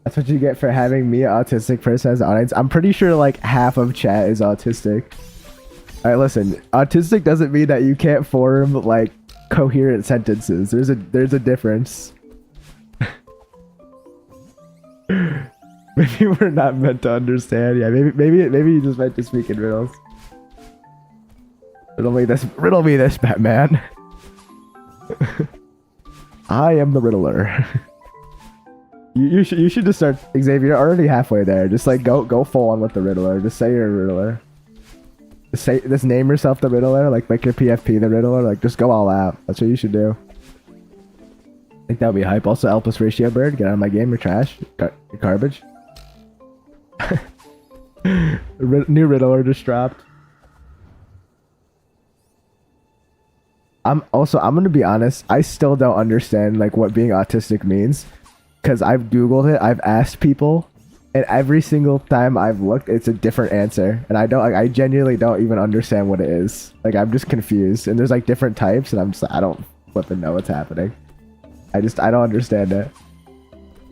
That's what you get for having me, an autistic person, as an audience. I'm pretty sure like half of chat is autistic. Alright, listen. Autistic doesn't mean that you can't form like coherent sentences. There's a difference. Maybe we're not meant to understand. Yeah, maybe you just meant to speak in riddles. Riddle me this, Batman. I am the Riddler. You should just start, Xavier. You're already halfway there. Just like go full on with the Riddler. Just say you're a Riddler. Just name yourself the Riddler. Like, make your PFP the Riddler. Like, just go all out. That's what you should do. I think that would be hype. Also, L plus ratio bird. Get out of my game. You're trash. You're garbage. New Riddler just dropped. I'm gonna be honest. I still don't understand like what being autistic means. Because I've Googled it, I've asked people, And every single time I've looked, it's a different answer, and I genuinely don't even understand what it is. Like, I'm just confused, and there's like different types, and I don't flipping know what's happening. I don't understand it.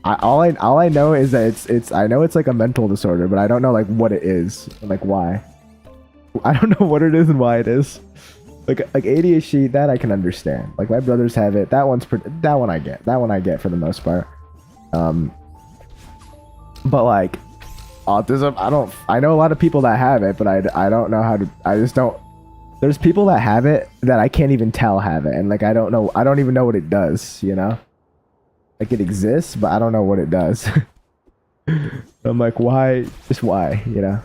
All I know is that it's I know it's like a mental disorder, but I don't know like what it is and like why. I don't know what it is and why it is. Like ADHD, that I can understand. Like my brothers have it. That one I get. That one I get for the most part. But like autism, I know a lot of people that have it, but I don't know how to. I just don't. There's people that have it that I can't even tell have it, and like I don't even know what it does. You know, like it exists, but I don't know what it does. I'm like, why? Just why? You know.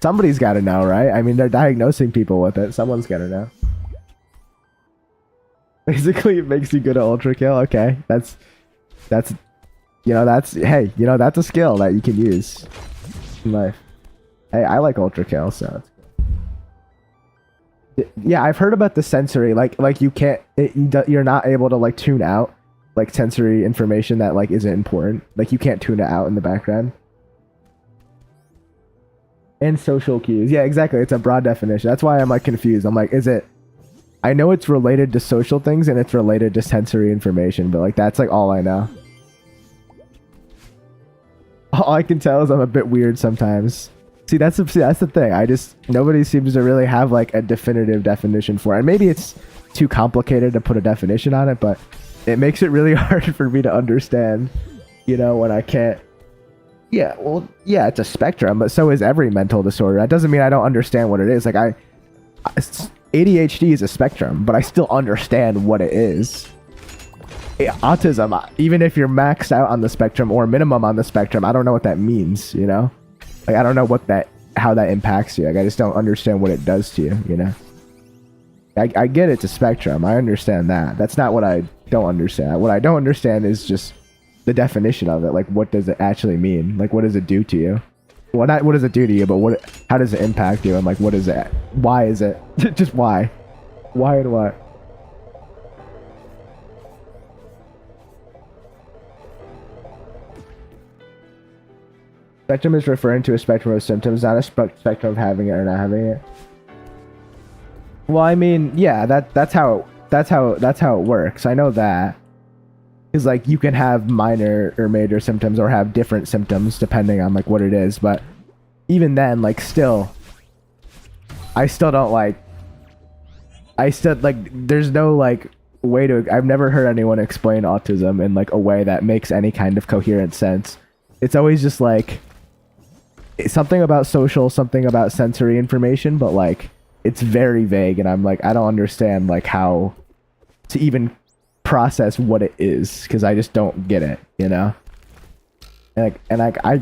Somebody's got to know, right? I mean, they're diagnosing people with it. Someone's got to know. Basically, it makes you good at ultra kill. Okay, that's hey, that's a skill that you can use in life. Hey, I like ultra kill, so yeah, I've heard about the sensory, like you can't, you're not able to like tune out like sensory information that like isn't important. Like you can't tune it out in the background. And social cues, yeah, exactly. It's a broad definition. That's why I'm like confused. I'm like, is it? I know it's related to social things and it's related to sensory information, but like that's like all I know. All I can tell is I'm a bit weird sometimes. See, that's the thing. Nobody seems to really have like a definitive definition for it. And maybe it's too complicated to put a definition on it, but it makes it really hard for me to understand, you know, when I can't. Yeah, well, yeah, it's a spectrum, but so is every mental disorder. That doesn't mean I don't understand what it is. Like ADHD is a spectrum, but I still understand what it is. Autism, even if you're maxed out on the spectrum or minimum on the spectrum, I don't know what that means, you know? Like I don't know how that impacts you. Like I just don't understand what it does to you, you know? I get it's a spectrum. I understand that. That's not what I don't understand. What I don't understand is just the definition of it. Like what does it actually mean? Like what does it do to you? Well, not what does it do to you, but how does it impact you? And like what is it? Why is it? Just why? Why and what? Spectrum is referring to a spectrum of symptoms, not a spectrum of having it or not having it. Well, I mean, yeah, that's how it works. I know that. Is like you can have minor or major symptoms or have different symptoms depending on like what it is, but even then, like I still don't like. There's no like way to. I've never heard anyone explain autism in like a way that makes any kind of coherent sense. It's always just like something about social, something about sensory information, but like it's very vague, and I'm like I don't understand like how to even process what it is because I just don't get it, you know. And I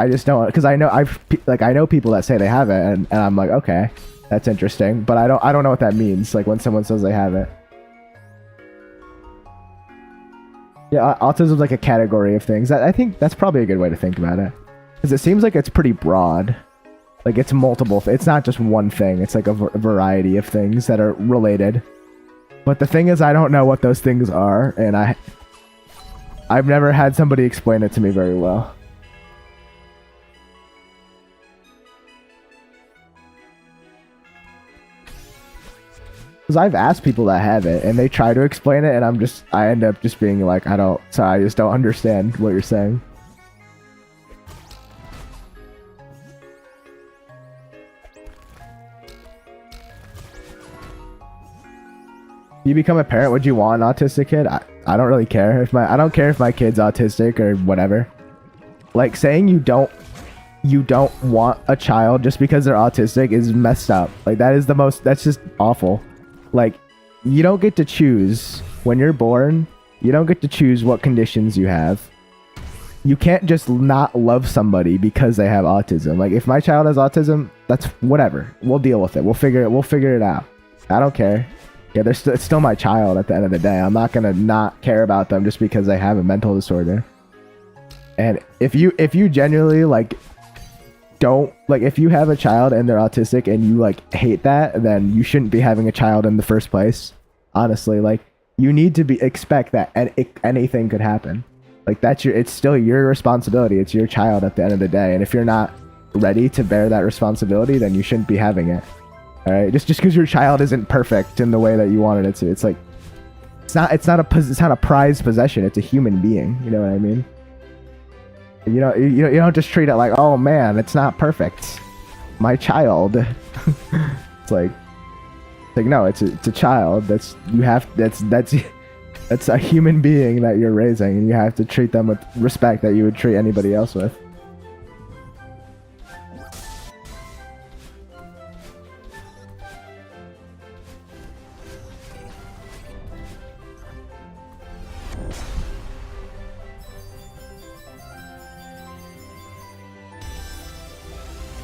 just don't, because I know people that say they have it, and I'm like, okay, that's interesting, but I don't know what that means. Like when someone says they have it. Yeah, autism's like a category of things. I think that's probably a good way to think about it, because it seems like it's pretty broad. Like it's multiple. It's not just one thing. It's like a variety of things that are related. But the thing is, I don't know what those things are, and I've never had somebody explain it to me very well. Because I've asked people that have it, and they try to explain it, and I end up just being like, I just don't understand what you're saying. You become a parent, would you want an autistic kid? I don't really care I don't care if my kid's autistic or whatever. Like saying you don't want a child just because they're autistic is messed up. Like that's just awful. Like you don't get to choose when you're born. You don't get to choose what conditions you have. You can't just not love somebody because they have autism. Like if my child has autism, that's whatever. We'll deal with it. We'll figure it out. I don't care. Yeah, it's still my child at the end of the day. I'm not gonna not care about them just because they have a mental disorder. And if you genuinely like don't like, if you have a child and they're autistic and you like hate that, then you shouldn't be having a child in the first place. Honestly, like you need to expect that anything could happen. Like it's still your responsibility. It's your child at the end of the day. And if you're not ready to bear that responsibility, then you shouldn't be having it. All right, just because your child isn't perfect in the way that you wanted it to, it's like it's not a prized possession. It's a human being. You know what I mean? You don't just treat it like, oh man, it's not perfect, my child. It's like no, it's a child. That's a human being that you're raising, and you have to treat them with respect that you would treat anybody else with.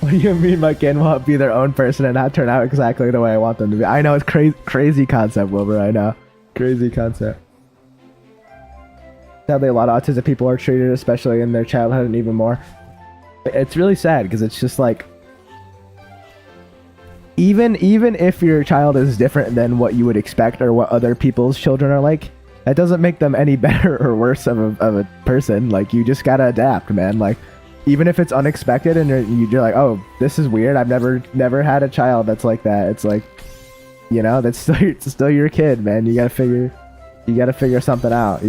What do you mean my kid won't be their own person and not turn out exactly the way I want them to be? I know, it's crazy concept, Wilbur. I know. Crazy concept. Sadly, a lot of autistic people are treated, especially in their childhood, and even more. It's really sad because it's just like, even if your child is different than what you would expect or what other people's children are like, that doesn't make them any better or worse of a person. Like, you just gotta adapt, man. Like, even if it's unexpected and you're like, oh, this is weird. I've never had a child that's like that. It's like, you know, that's still your kid, man. You gotta figure something out.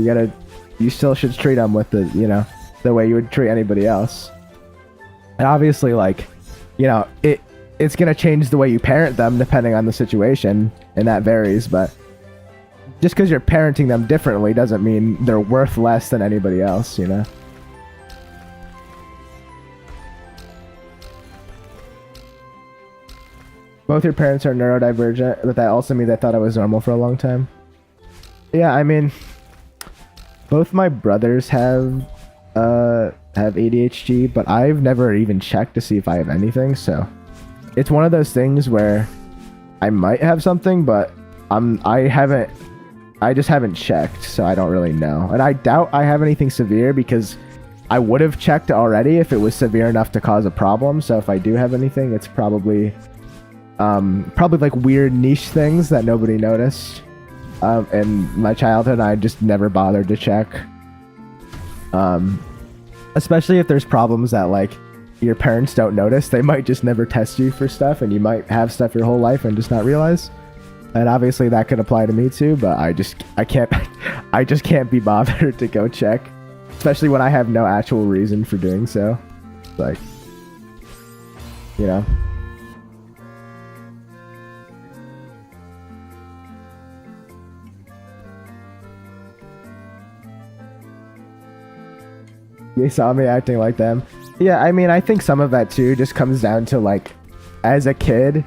You still should treat them with the way you would treat anybody else. And obviously, like, you know, it's gonna change the way you parent them depending on the situation, and that varies. But just because you're parenting them differently doesn't mean they're worth less than anybody else, you know. Both your parents are neurodivergent, but that also means I thought I was normal for a long time. Yeah, I mean, both my brothers have ADHD, but I've never even checked to see if I have anything. So it's one of those things where I might have something, but I just haven't checked, so I don't really know. And I doubt I have anything severe because I would have checked already if it was severe enough to cause a problem. So if I do have anything, it's probably like weird niche things that nobody noticed. In my childhood, I just never bothered to check. Especially if there's problems that like your parents don't notice, they might just never test you for stuff, and you might have stuff your whole life and just not realize. And obviously that could apply to me too, but I just can't be bothered to go check, especially when I have no actual reason for doing so. Like, you know. You saw me acting like them. Yeah, I mean, I think some of that too just comes down to, like, as a kid,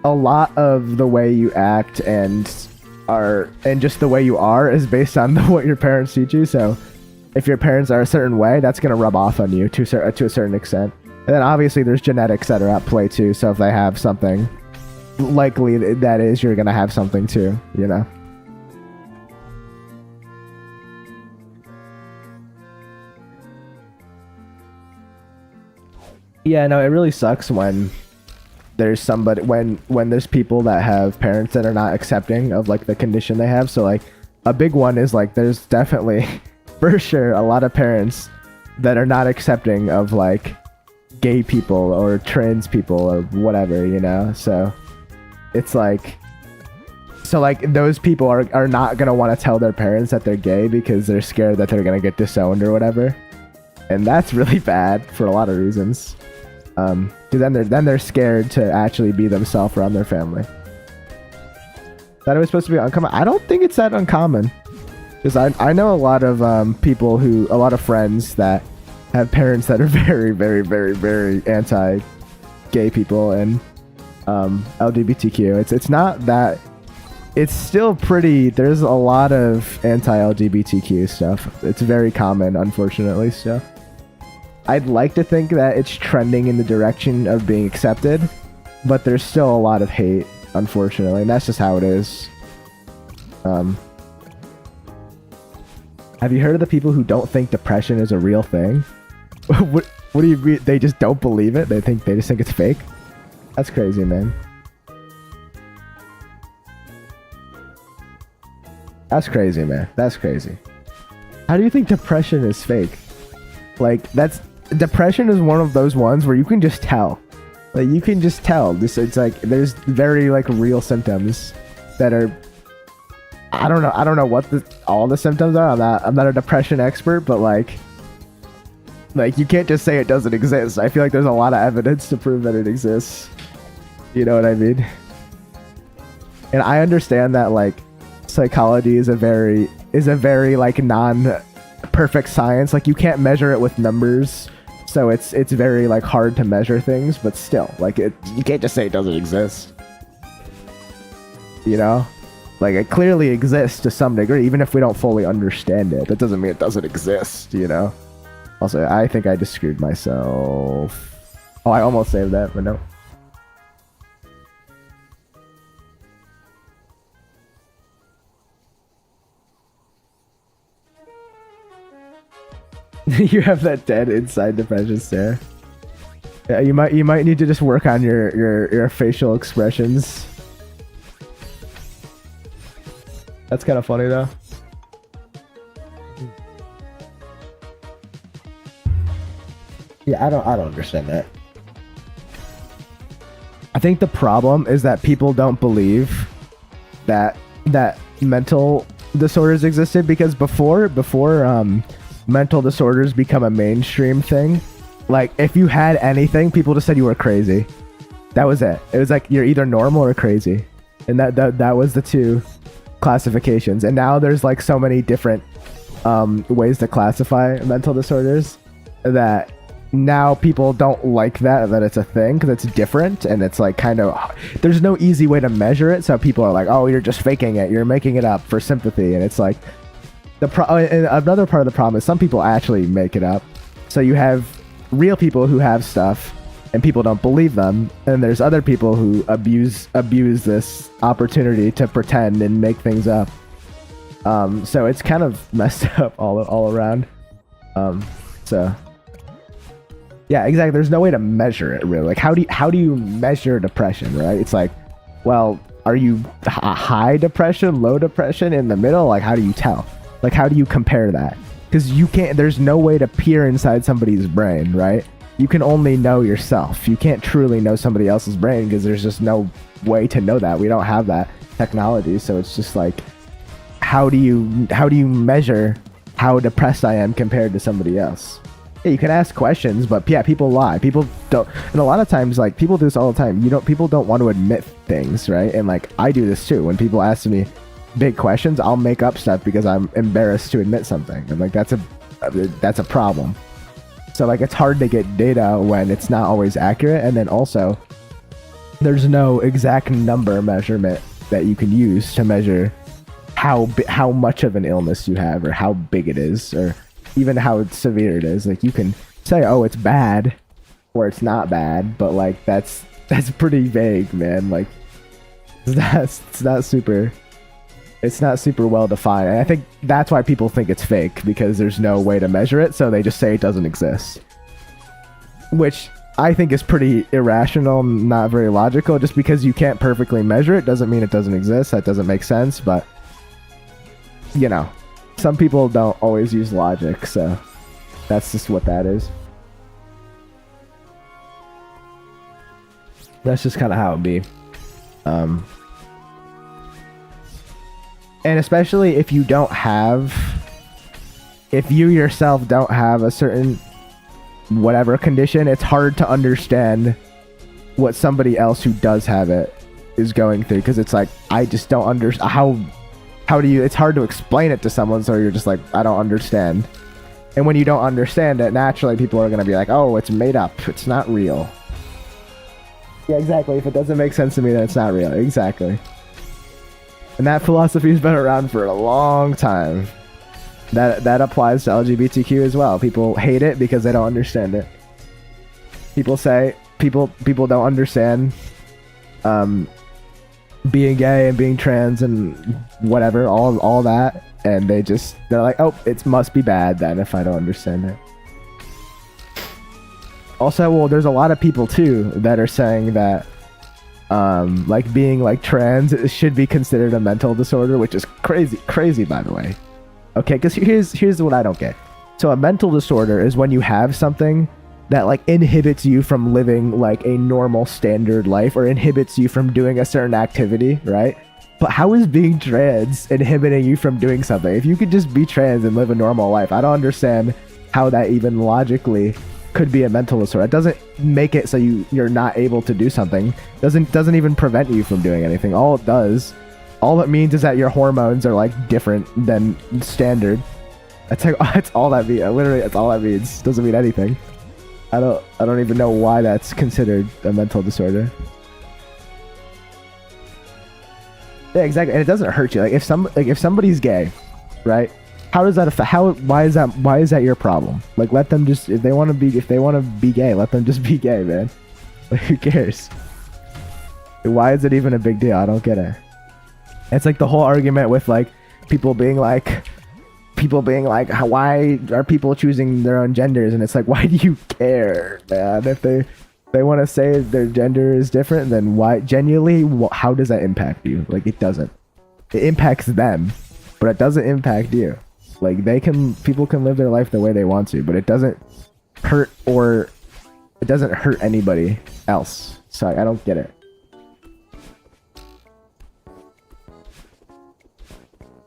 a lot of the way you act and just the way you are is based on what your parents teach you. So if your parents are a certain way, that's going to rub off on you to a certain extent. And then obviously there's genetics that are at play too. So if they have something, likely that is you're going to have something too, you know? Yeah, no, it really sucks when there's somebody when there's people that have parents that are not accepting of like the condition they have. So like a big one is like there's definitely for sure a lot of parents that are not accepting of like gay people or trans people or whatever, you know. So it's like those people are not gonna want to tell their parents that they're gay because they're scared that they're gonna get disowned or whatever. And that's really bad for a lot of reasons. Because then they're scared to actually be themselves around their family. That it was supposed to be uncommon. I don't think it's that uncommon. Because I know a lot of a lot of friends that have parents that are very, very, very, very anti-gay people and LGBTQ. It's not that. It's still pretty. There's a lot of anti-LGBTQ stuff. It's very common, unfortunately. So I'd like to think that it's trending in the direction of being accepted, but there's still a lot of hate, unfortunately, and that's just how it is. Have you heard of the people who don't think depression is a real thing? What do you mean? They just don't believe it? They just think it's fake? That's crazy, man. That's crazy, man. That's crazy. How do you think depression is fake? Like, depression is one of those ones where you can just tell. Like, you can just tell. It's like, there's very, like, real symptoms that are... I don't know what all the symptoms are. I'm not a depression expert, but, like, you can't just say it doesn't exist. I feel like there's a lot of evidence to prove that it exists. You know what I mean? And I understand that, like, psychology is a very like non-perfect science. Like, you can't measure it with numbers, so it's very like hard to measure things. But still, like, you can't just say it doesn't exist. You know, like, it clearly exists to some degree, even if we don't fully understand it. That doesn't mean it doesn't exist. You know. Also, I think I just screwed myself. Oh, I almost saved that, but no. You have that dead inside depression stare. Yeah, you might need to just work on your facial expressions. That's kind of funny though. Yeah, I don't understand that. I think the problem is that people don't believe that mental disorders existed, because before mental disorders become a mainstream thing, like, if you had anything, people just said you were crazy. That was it. It was like, you're either normal or crazy, and that was the two classifications. And now there's like so many different ways to classify mental disorders that now people don't like that it's a thing, because it's different, and it's like kind of, there's no easy way to measure it, so people are like, oh, you're just faking it, you're making it up for sympathy. And it's like, and another part of the problem is some people actually make it up. So you have real people who have stuff and people don't believe them, and there's other people who abuse this opportunity to pretend and make things up. So it's kind of messed up all around. So yeah, exactly. There's no way to measure it, really. Like, how do you measure depression, right? It's like, well, are you high depression, low depression, in the middle? Like, how do you tell? Like, how do you compare that? Because you can't, there's no way to peer inside somebody's brain, right? You can only know yourself. You can't truly know somebody else's brain, because there's just no way to know that. We don't have that technology. So it's just like, how do you measure how depressed I am compared to somebody else? Yeah, you can ask questions, but yeah, people lie. People don't, and a lot of times, like, people do this all the time. People don't want to admit things, right? And like, I do this too. When people ask me big questions, I'll make up stuff because I'm embarrassed to admit something. And like, that's a problem. So like, it's hard to get data when it's not always accurate. And then also, there's no exact number measurement that you can use to measure how much of an illness you have, or how big it is, or even how severe it is. Like, you can say, oh, it's bad, or it's not bad, but like, that's pretty vague, man. Like, it's not super well defined. And I think that's why people think it's fake, because there's no way to measure it, so they just say it doesn't exist. Which I think is pretty irrational, not very logical. Just because you can't perfectly measure it doesn't mean it doesn't exist. That doesn't make sense, but, you know, some people don't always use logic, so that's just what that is. That's just kind of how it be. And especially if you yourself don't have a certain whatever condition, it's hard to understand what somebody else who does have it is going through, because it's like, I just don't understand how do you, it's hard to explain it to someone, so you're just like, I don't understand. And when you don't understand it, naturally people are going to be like, oh, it's made up, it's not real. Yeah, exactly. If it doesn't make sense to me, then it's not real. Exactly. And that philosophy has been around for a long time. That applies to LGBTQ as well. People hate it because they don't understand it. People say people don't understand being gay and being trans and whatever, all that, and they're like, oh, it must be bad then if I don't understand it. Also, well, there's a lot of people too that are saying that like, being like trans should be considered a mental disorder, which is crazy by the way. Okay, because here's what I don't get. So a mental disorder is when you have something that like inhibits you from living like a normal standard life, or inhibits you from doing a certain activity, right? But how is being trans inhibiting you from doing something? If you could just be trans and live a normal life, I don't understand how that even logically could be a mental disorder. It doesn't make it so you're not able to do something. Doesn't even prevent you from doing anything. All it means is that your hormones are like different than standard. That's like that's all that means. Literally, that's all that means. Doesn't mean anything. I don't even know why that's considered a mental disorder. Yeah, exactly. And it doesn't hurt you. Like if somebody's gay, right? How does that affect? Why is that your problem? Like, let them just, if they want to be gay, let them just be gay, man. Like, who cares? Why is it even a big deal? I don't get it. It's like the whole argument with like people being like, why are people choosing their own genders? And it's like, why do you care, man? If they want to say their gender is different, then why? Genuinely, how does that impact you? Like, it doesn't. It impacts them, but it doesn't impact you. Like, people can live their life the way they want to, but it doesn't hurt anybody else. So I don't get it.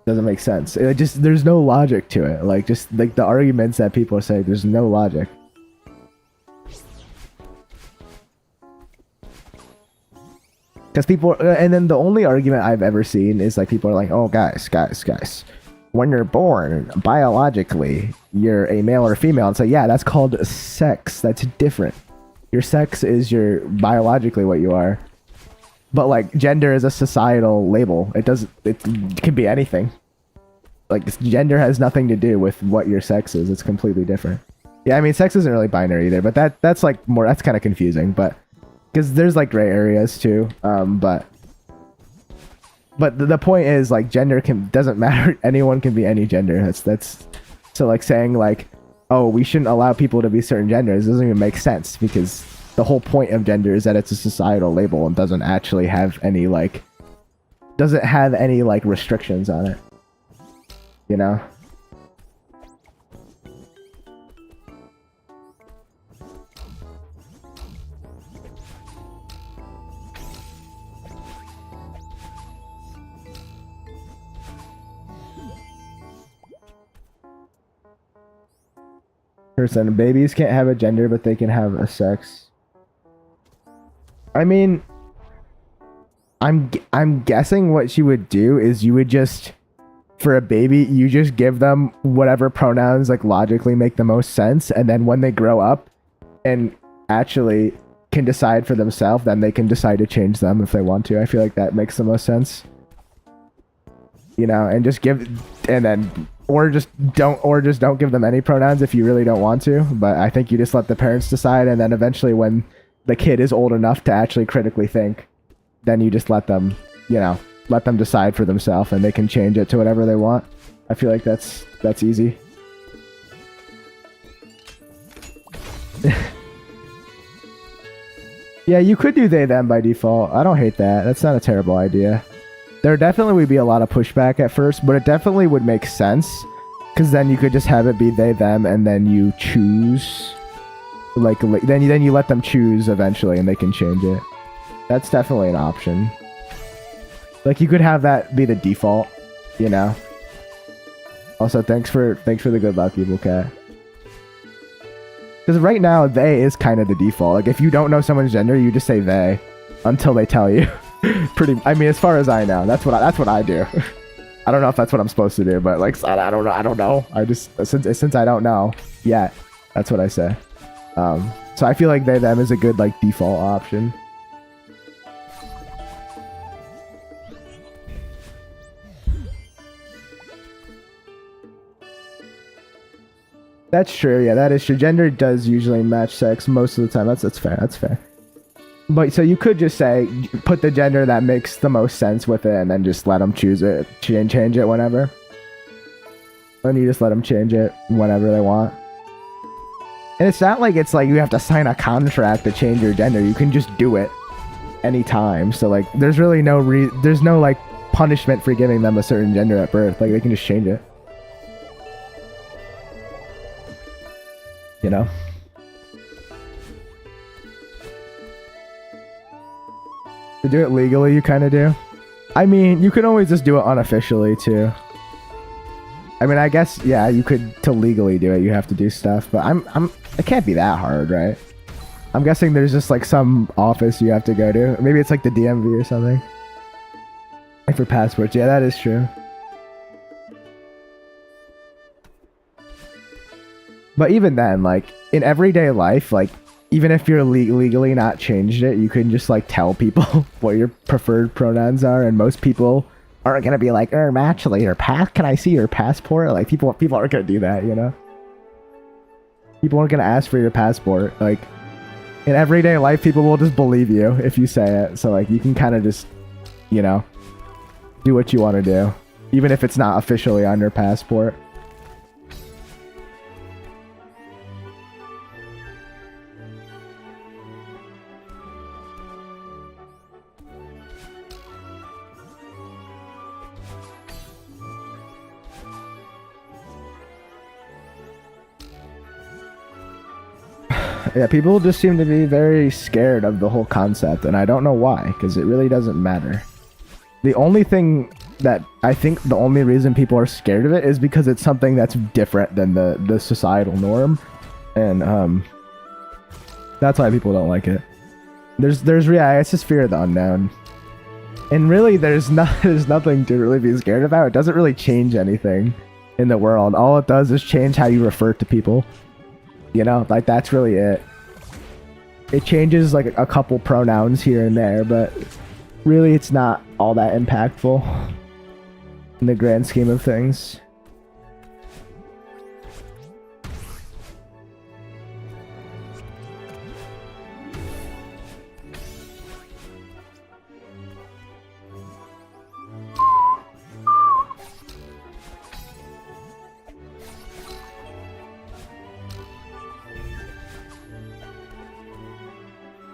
Doesn't make sense. There's no logic to it. Like, just like the arguments that people say, there's no logic. Because people, and then the only argument I've ever seen is like people are like, oh, guys, when you're born biologically, you're a male or female. And so, yeah, that's called sex. That's different. Your sex is your biologically what you are. But like gender is a societal label. It can be anything. Like, gender has nothing to do with what your sex is. It's completely different. Yeah, I mean, sex isn't really binary either, but that's like more, that's kind of confusing, but because there's like gray areas too. But the point is, like, gender doesn't matter. Anyone can be any gender. That's so like saying like, oh, we shouldn't allow people to be certain genders doesn't even make sense, because the whole point of gender is that it's a societal label and doesn't actually have any like restrictions on it, you know? Person, babies can't have a gender, but they can have a sex. I mean, I'm guessing what you would do is you would just, for a baby, you just give them whatever pronouns like logically make the most sense, and then when they grow up and actually can decide for themselves, then they can decide to change them if they want to. I feel like that makes the most sense. You know, and just don't give them any pronouns if you really don't want to. But I think you just let the parents decide, and then eventually when the kid is old enough to actually critically think, then you just let them decide for themselves, and they can change it to whatever they want. I feel like that's easy. Yeah, you could do they them by default. I don't hate that. That's not a terrible idea. There definitely would be a lot of pushback at first, but it definitely would make sense, because then you could just have it be they them, and then you choose, like then you let them choose eventually, and they can change it. That's definitely an option. Like, you could have that be the default, you know. Also, thanks for the good luck, Evil Cat. Because right now, they is kind of the default. Like, if you don't know someone's gender, you just say they until they tell you. I mean, as far as I know, that's what I do. I don't know if that's what I'm supposed to do, but like, I don't know. I just, since I don't know yet, that's what I say. So I feel like they them is a good like default option. That's true. Yeah, that is true. Gender does usually match sex most of the time. That's fair. That's fair. But so you could just say, put the gender that makes the most sense with it, and then just let them choose it, change it whenever. And you just let them change it whenever they want. And it's not like it's like you have to sign a contract to change your gender. You can just do it anytime. So like, there's really no like punishment for giving them a certain gender at birth. Like, they can just change it. You know? To do it legally, you kind of do. I mean, you can always just do it unofficially, too. I mean, I guess, yeah, you could, to legally do it, you have to do stuff, but it can't be that hard, right? I'm guessing there's just, like, some office you have to go to. Maybe it's, like, the DMV or something. Like, for passports. Yeah, that is true. But even then, like, in everyday life, like, even if you're legally not changed it, you can just, like, tell people what your preferred pronouns are, and most people aren't gonna be like, actually, can I see your passport? Like, people aren't gonna do that, you know? People aren't gonna ask for your passport. Like, in everyday life, people will just believe you if you say it. So, like, you can kind of just, you know, do what you want to do, even if it's not officially on your passport. Yeah, people just seem to be very scared of the whole concept, and I don't know why, because it really doesn't matter. The only thing that I think the only reason people are scared of it is because it's something that's different than the societal norm, and that's why people don't like it. It's just fear of the unknown, and really there's nothing to really be scared about. It doesn't really change anything in the world. All it does is change how you refer to people. You know, like, that's really it. It changes, like, a couple pronouns here and there, but really it's not all that impactful in the grand scheme of things.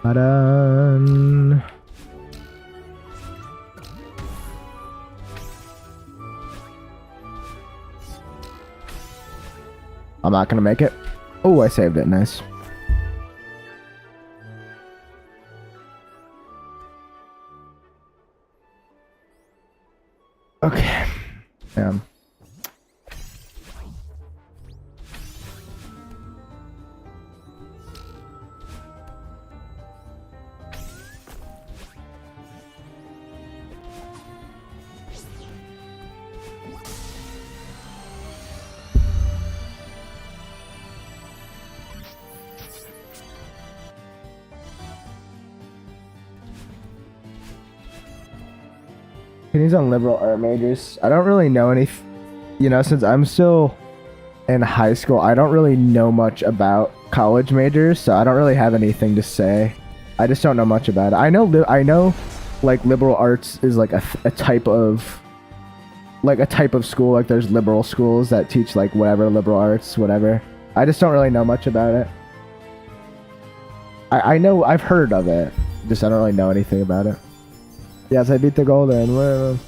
Ta-da! I'm not gonna make it. Oh, I saved it. Nice. Okay. Damn. Opinions on liberal art majors. I don't really know any, you know, since I'm still in high school, I don't really know much about college majors, so I don't really have anything to say. I just don't know much about it. I know, like, liberal arts is like a type of, like, a type of school. Like, there's liberal schools that teach, like, whatever, liberal arts, whatever. I just don't really know much about it. I know, I've heard of it, just I don't really know anything about it. Yes, I beat the golden. Whatever.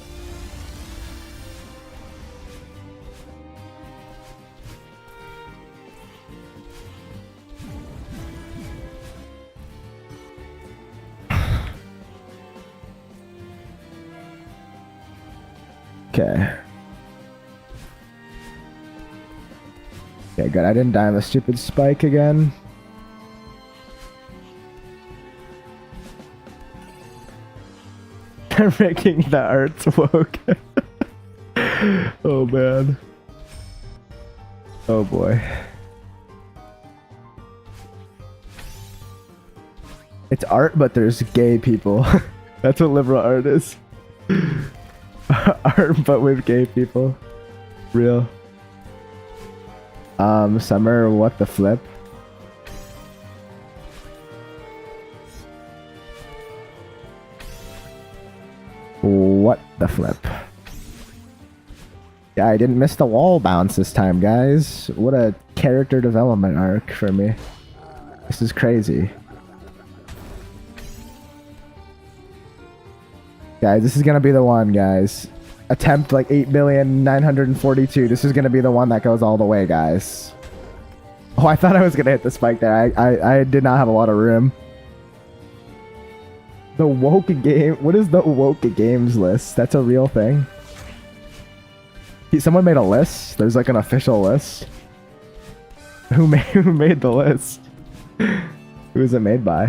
Okay. Okay, good. I didn't die on the stupid spike again. They're making the arts woke. Oh man. Oh boy. It's art, but there's gay people. That's what liberal art is. Art, but with gay people. Real. Summer, what the flip? What the flip? Yeah, I didn't miss the wall bounce this time, guys. What a character development arc for me. This is crazy. Guys, this is gonna be the one, guys. Attempt like 8,942,000. This is gonna be the one that goes all the way, guys. Oh, I thought I was gonna hit the spike there. I did not have a lot of room. The woke game. What is the woke games list? That's a real thing. Someone made a list. There's like an official list. Who made the list? Who is it made by?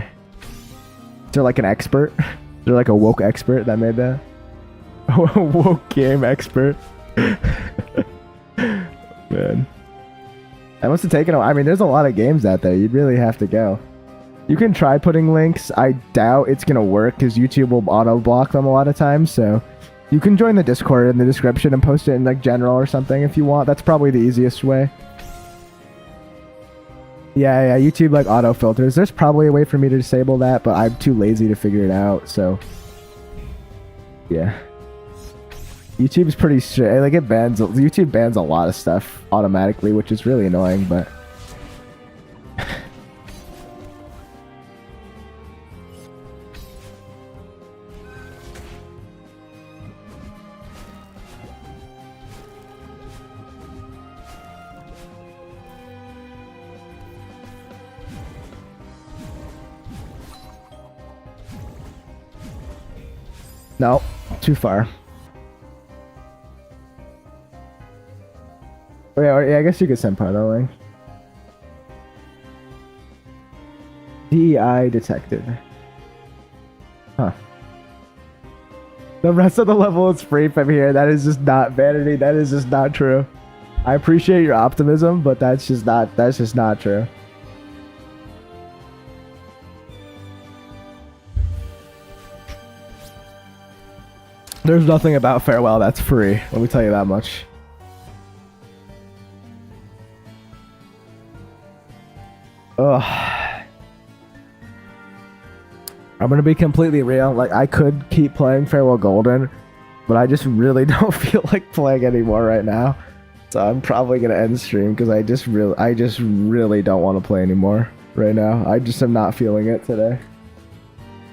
Is there like an expert? Is there like a woke expert that made that? A woke game expert. Man. I must have taken a... I mean, there's a lot of games out there. You'd really have to go. You can try putting links. I doubt it's going to work because YouTube will auto-block them a lot of times. So you can join the Discord in the description and post it in like general or something if you want. That's probably the easiest way. Yeah, YouTube like auto filters. There's probably a way for me to disable that, but I'm too lazy to figure it out. So yeah. YouTube's pretty strict. Like YouTube bans a lot of stuff automatically, which is really annoying, but no, too far. Oh, yeah, I guess you could send part of the link. DEI detected. Huh. The rest of the level is free from here. That is just not vanity. That is just not true. I appreciate your optimism, but that's just not true. There's nothing about Farewell that's free. Let me tell you that much. Ugh. I'm gonna be completely real. Like, I could keep playing Farewell Golden, but I just really don't feel like playing anymore right now. So I'm probably gonna end stream because I just really don't want to play anymore right now. I just am not feeling it today.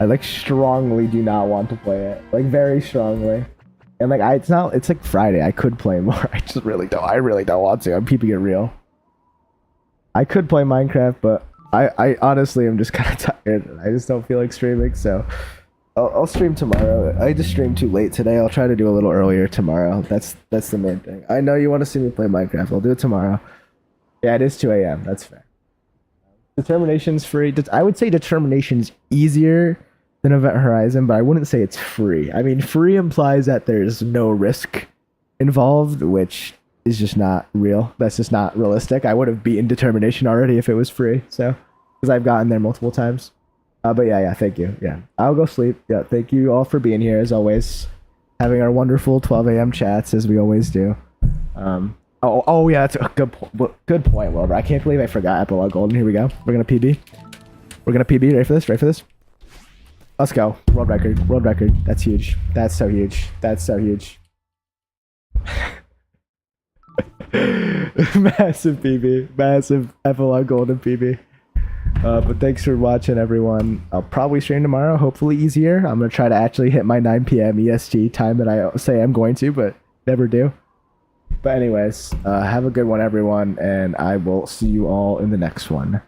I like strongly do not want to play it. Like, very strongly. And like, it's like Friday. I could play more. I really don't want to. I'm keeping it real. I could play Minecraft, but I honestly am just kind of tired. I just don't feel like streaming, so I'll stream tomorrow. I just streamed too late today. I'll try to do a little earlier tomorrow. That's the main thing. I know you want to see me play Minecraft. I'll do it tomorrow. Yeah, it is 2 a.m. That's fair. Determination's free. I would say Determination's easier than Event Horizon, but I wouldn't say it's free. I mean, free implies that there's no risk involved, which is just not real. That's just not realistic. I would have beaten Determination already if it was free, so because I've gotten there multiple times. But yeah, thank you. Yeah, I'll go sleep. Yeah, thank you all for being here as always, having our wonderful 12 a.m. chats as we always do. Oh yeah, that's a good point, Wilbur. I can't believe I forgot Epilogue Golden. Here we go. We're gonna PB. Ready for this? Ready for this? Let's go. World record. That's huge. That's so huge. Massive PB. Massive Epilogue Golden PB. But thanks for watching, everyone. I'll probably stream tomorrow, hopefully easier. I'm going to try to actually hit my 9 p.m. EST time that I say I'm going to, but never do. But anyways, have a good one, everyone, and I will see you all in the next one.